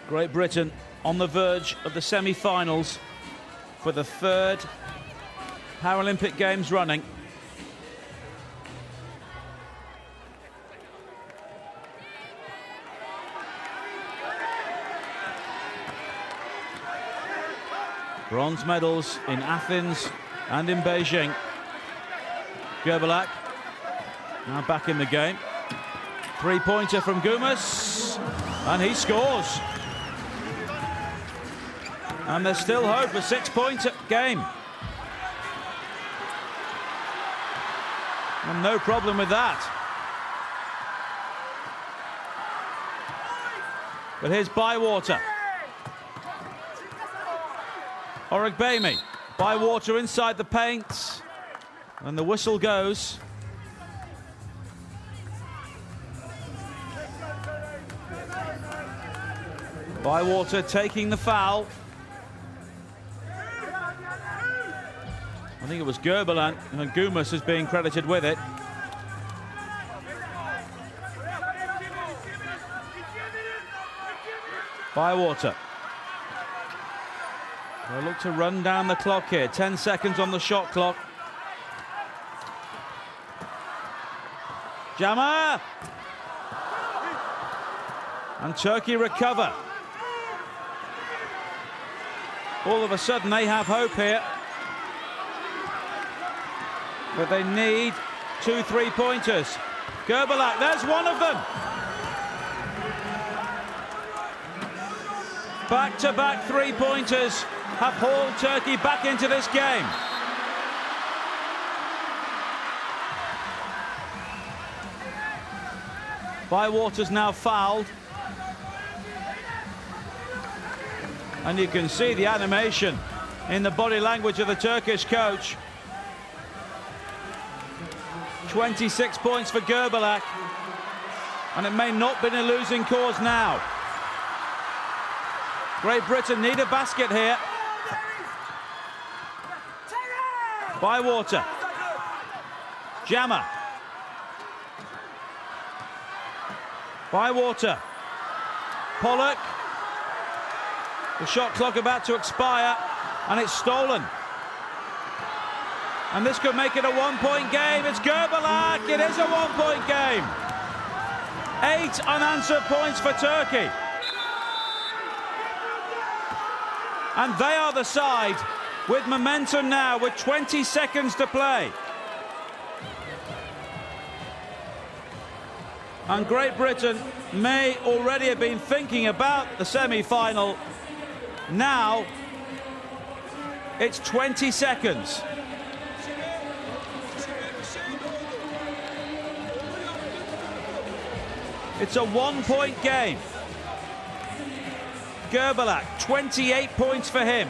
Great Britain on the verge of the semi-finals for the third Paralympic Games running. Bronze medals in Athens and in Beijing. Gerbalak now back in the game. Three-pointer from Gumas, and he scores. And there's still hope, a 6-point game. And no problem with that. But here's Bywater. Orugbemi. Bywater inside the paint. And the whistle goes. Bywater taking the foul. I think it was Gerbalak, and Gumas is being credited with it. Bywater. They'll look to run down the clock here. 10 seconds on the shot clock. Jama! And Turkey recover. All of a sudden they have hope here. But they need 2 3-pointers. Gerbalak, there's one of them. Back-to-back 3-pointers have hauled Turkey back into this game. Bywater's now fouled. And you can see the animation in the body language of the Turkish coach. 26 points for Gerbalak. And it may not be a losing cause now. Great Britain need a basket here. Bywater. Jammer. Bywater. Pollock. The shot clock about to expire, and it's stolen. And this could make it a one-point game. It's Gerbalak. It is a one-point game. 8 unanswered points for Turkey. And they are the side with momentum now, with 20 seconds to play. And Great Britain may already have been thinking about the semi-final. Now, it's 20 seconds. It's a one-point game. Gerbalak, 28 points for him.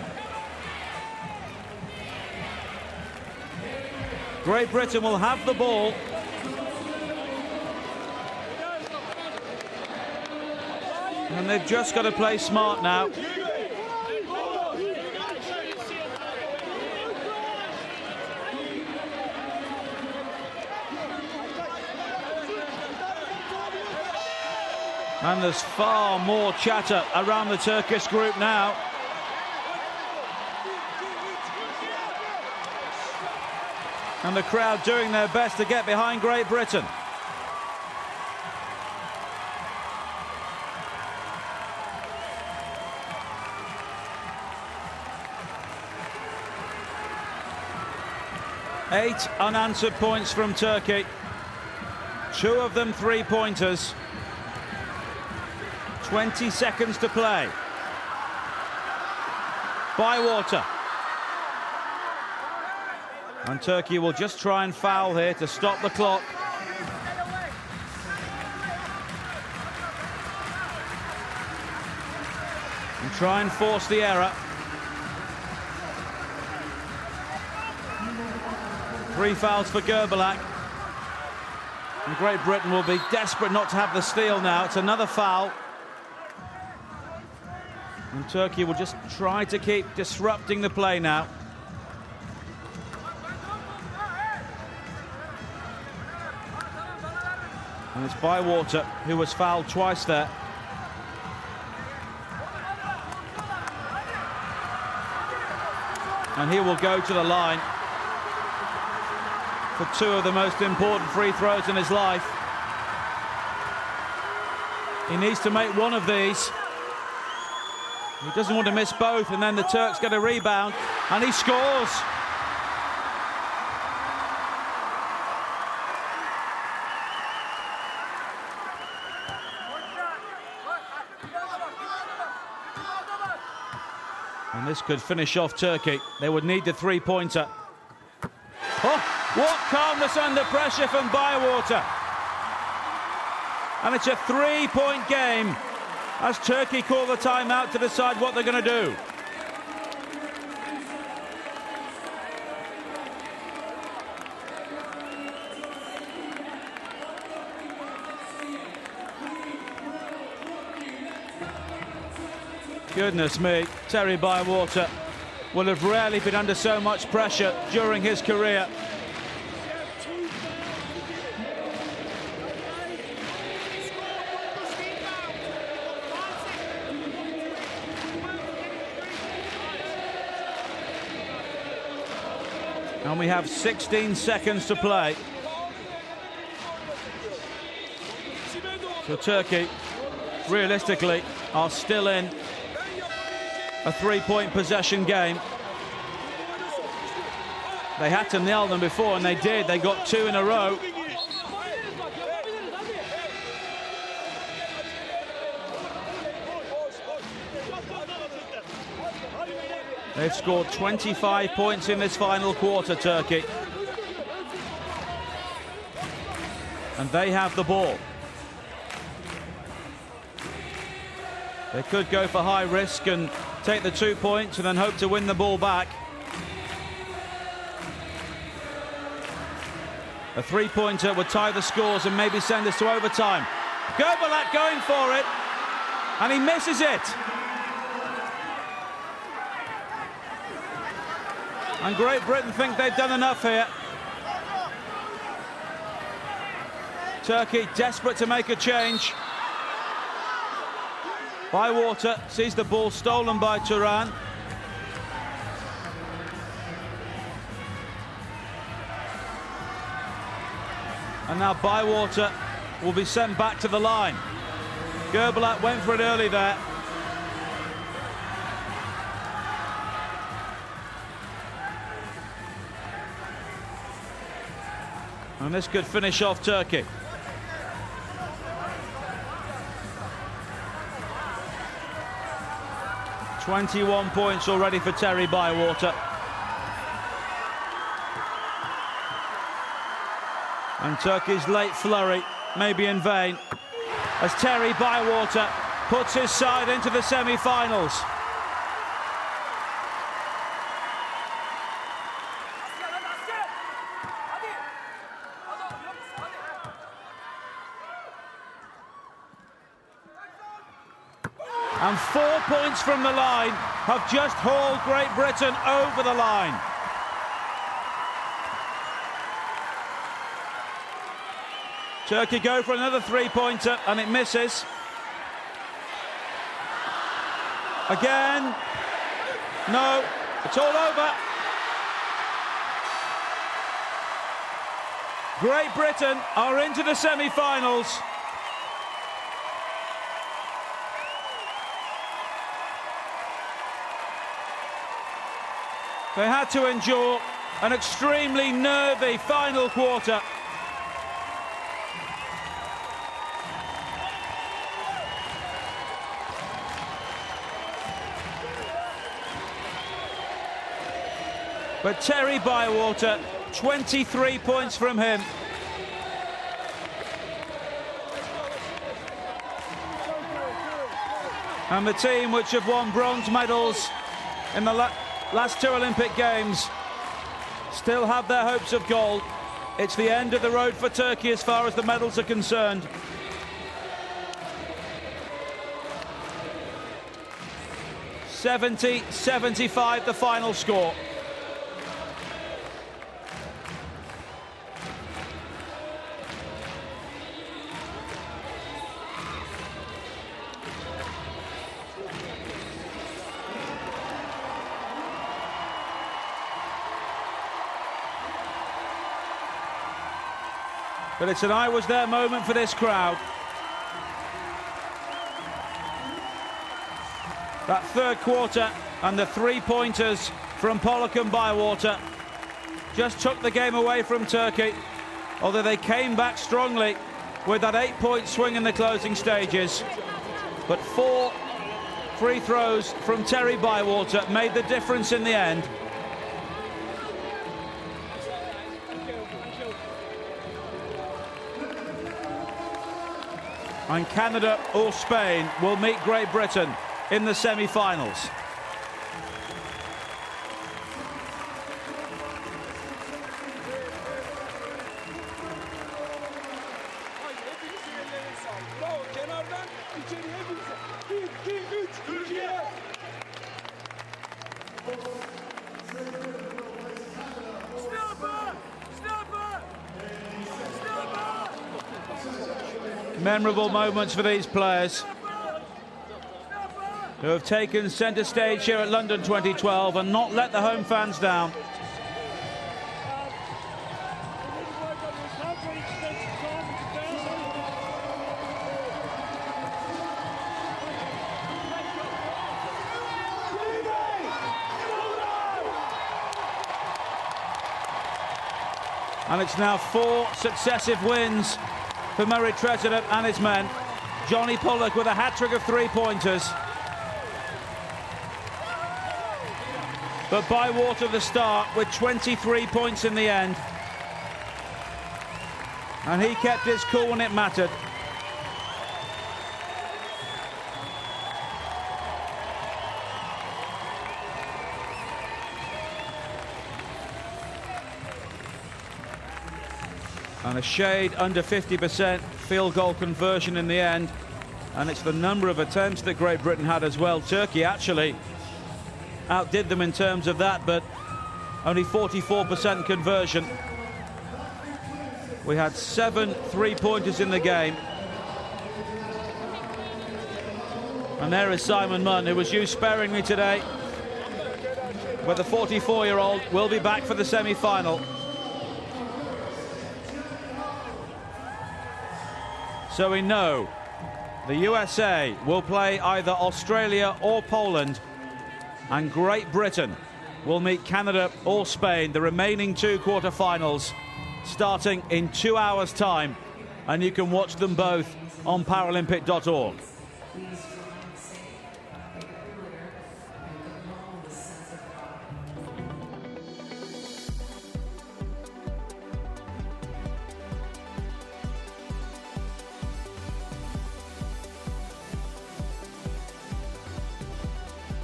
Great Britain will have the ball. And they've just got to play smart now. And there's far more chatter around the Turkish group now. And the crowd doing their best to get behind Great Britain. Eight unanswered points from Turkey. 2 of them three-pointers. 20 seconds to play. Bywater. And Turkey will just try and foul here to stop the clock. And try and force the error. 3 fouls for Gerbalak. And Great Britain will be desperate not to have the steal now. It's another foul. And Turkey will just try to keep disrupting the play now. And it's Bywater who was fouled twice there. And he will go to the line for 2 of the most important free throws in his life. He needs to make one of these. He doesn't want to miss both, and then the Turks get a rebound, and he scores. And this could finish off Turkey. They would need the three-pointer. Oh, what calmness under pressure from Bywater. And it's a 3-point game as Turkey call the timeout to decide what they're going to do. Goodness me, Terry Bywater will have rarely been under so much pressure during his career. And we have 16 seconds to play. So Turkey, realistically, are still in a 3-point possession game. They had to nail them before, and they did. They got 2 in a row. They've scored 25 points in this final quarter, Turkey. And they have the ball. They could go for high risk and take the 2 points and then hope to win the ball back. A three-pointer would tie the scores and maybe send us to overtime. Gerbelat going for it, and he misses it. And Great Britain think they've done enough here. Turkey desperate to make a change. Bywater sees the ball stolen by Turan. And now Bywater will be sent back to the line. Gerbelat went for it early there. And this could finish off Turkey. "21 points already for Terry Bywater. And Turkey's late flurry may be in vain as Terry Bywater puts his side into the semi-finals. And 4 points from the line have just hauled Great Britain over the line. Turkey go for another three-pointer and it misses. Again. No, it's all over. Great Britain are into the semi-finals. They had to endure an extremely nervy final quarter. But Terry Bywater, 23 points from him. And the team which have won bronze medals in the last two Olympic Games still have their hopes of gold. It's the end of the road for Turkey as far as the medals are concerned. (70-75) the final score. But it's an I was there moment for this crowd. That third quarter and the three-pointers from Pollock and Bywater just took the game away from Turkey, although they came back strongly with that 8-point swing in the closing stages. But 4 free throws from Terry Bywater made the difference in the end. And Canada or Spain will meet Great Britain in the semi-finals. Memorable moments for these players who have taken centre stage here at London 2012 and not let the home fans down. And it's now 4 successive wins for Murray Trezeguet and his men. Johnny Pollock with a hat-trick of three-pointers. but Bywater the start with 23 points in the end. And he kept his cool when it mattered. And a shade under 50% field goal conversion in the end. And it's the number of attempts that Great Britain had as well. Turkey actually outdid them in terms of that, but only 44% conversion. We had 7 3-pointers in the game. And there is Simon Munn, who was used sparingly today. But the 44-year-old will be back for the semi-final. So we know the USA will play either Australia or Poland, and Great Britain will meet Canada or Spain, the remaining 2 quarter-finals, starting in 2 hours' time. And you can watch them both on Paralympic.org.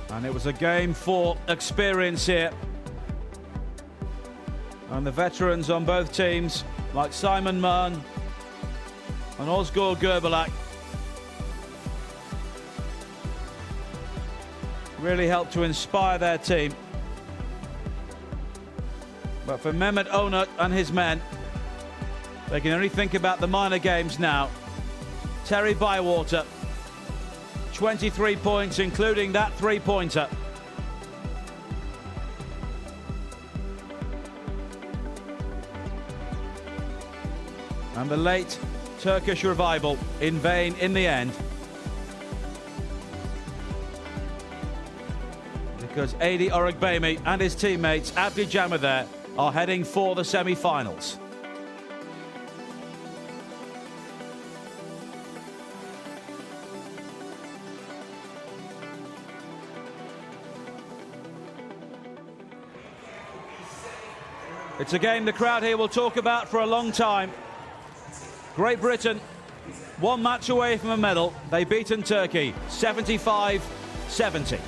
And it was a game for experience here. And the veterans on both teams, like Simon Munn and Ozgur Gerbilak, really helped to inspire their team. But for Mehmet Onuk and his men, they can only think about the minor games now. Terry Bywater, 23 points, including that 3-pointer. And the late Turkish revival in vain in the end, because Adi Orugbemi and his teammates Abdi Jammer there are heading for the semi-finals. It's a game the crowd here will talk about for a long time. Great Britain, 1 match away from a medal. They've beaten Turkey 75-70.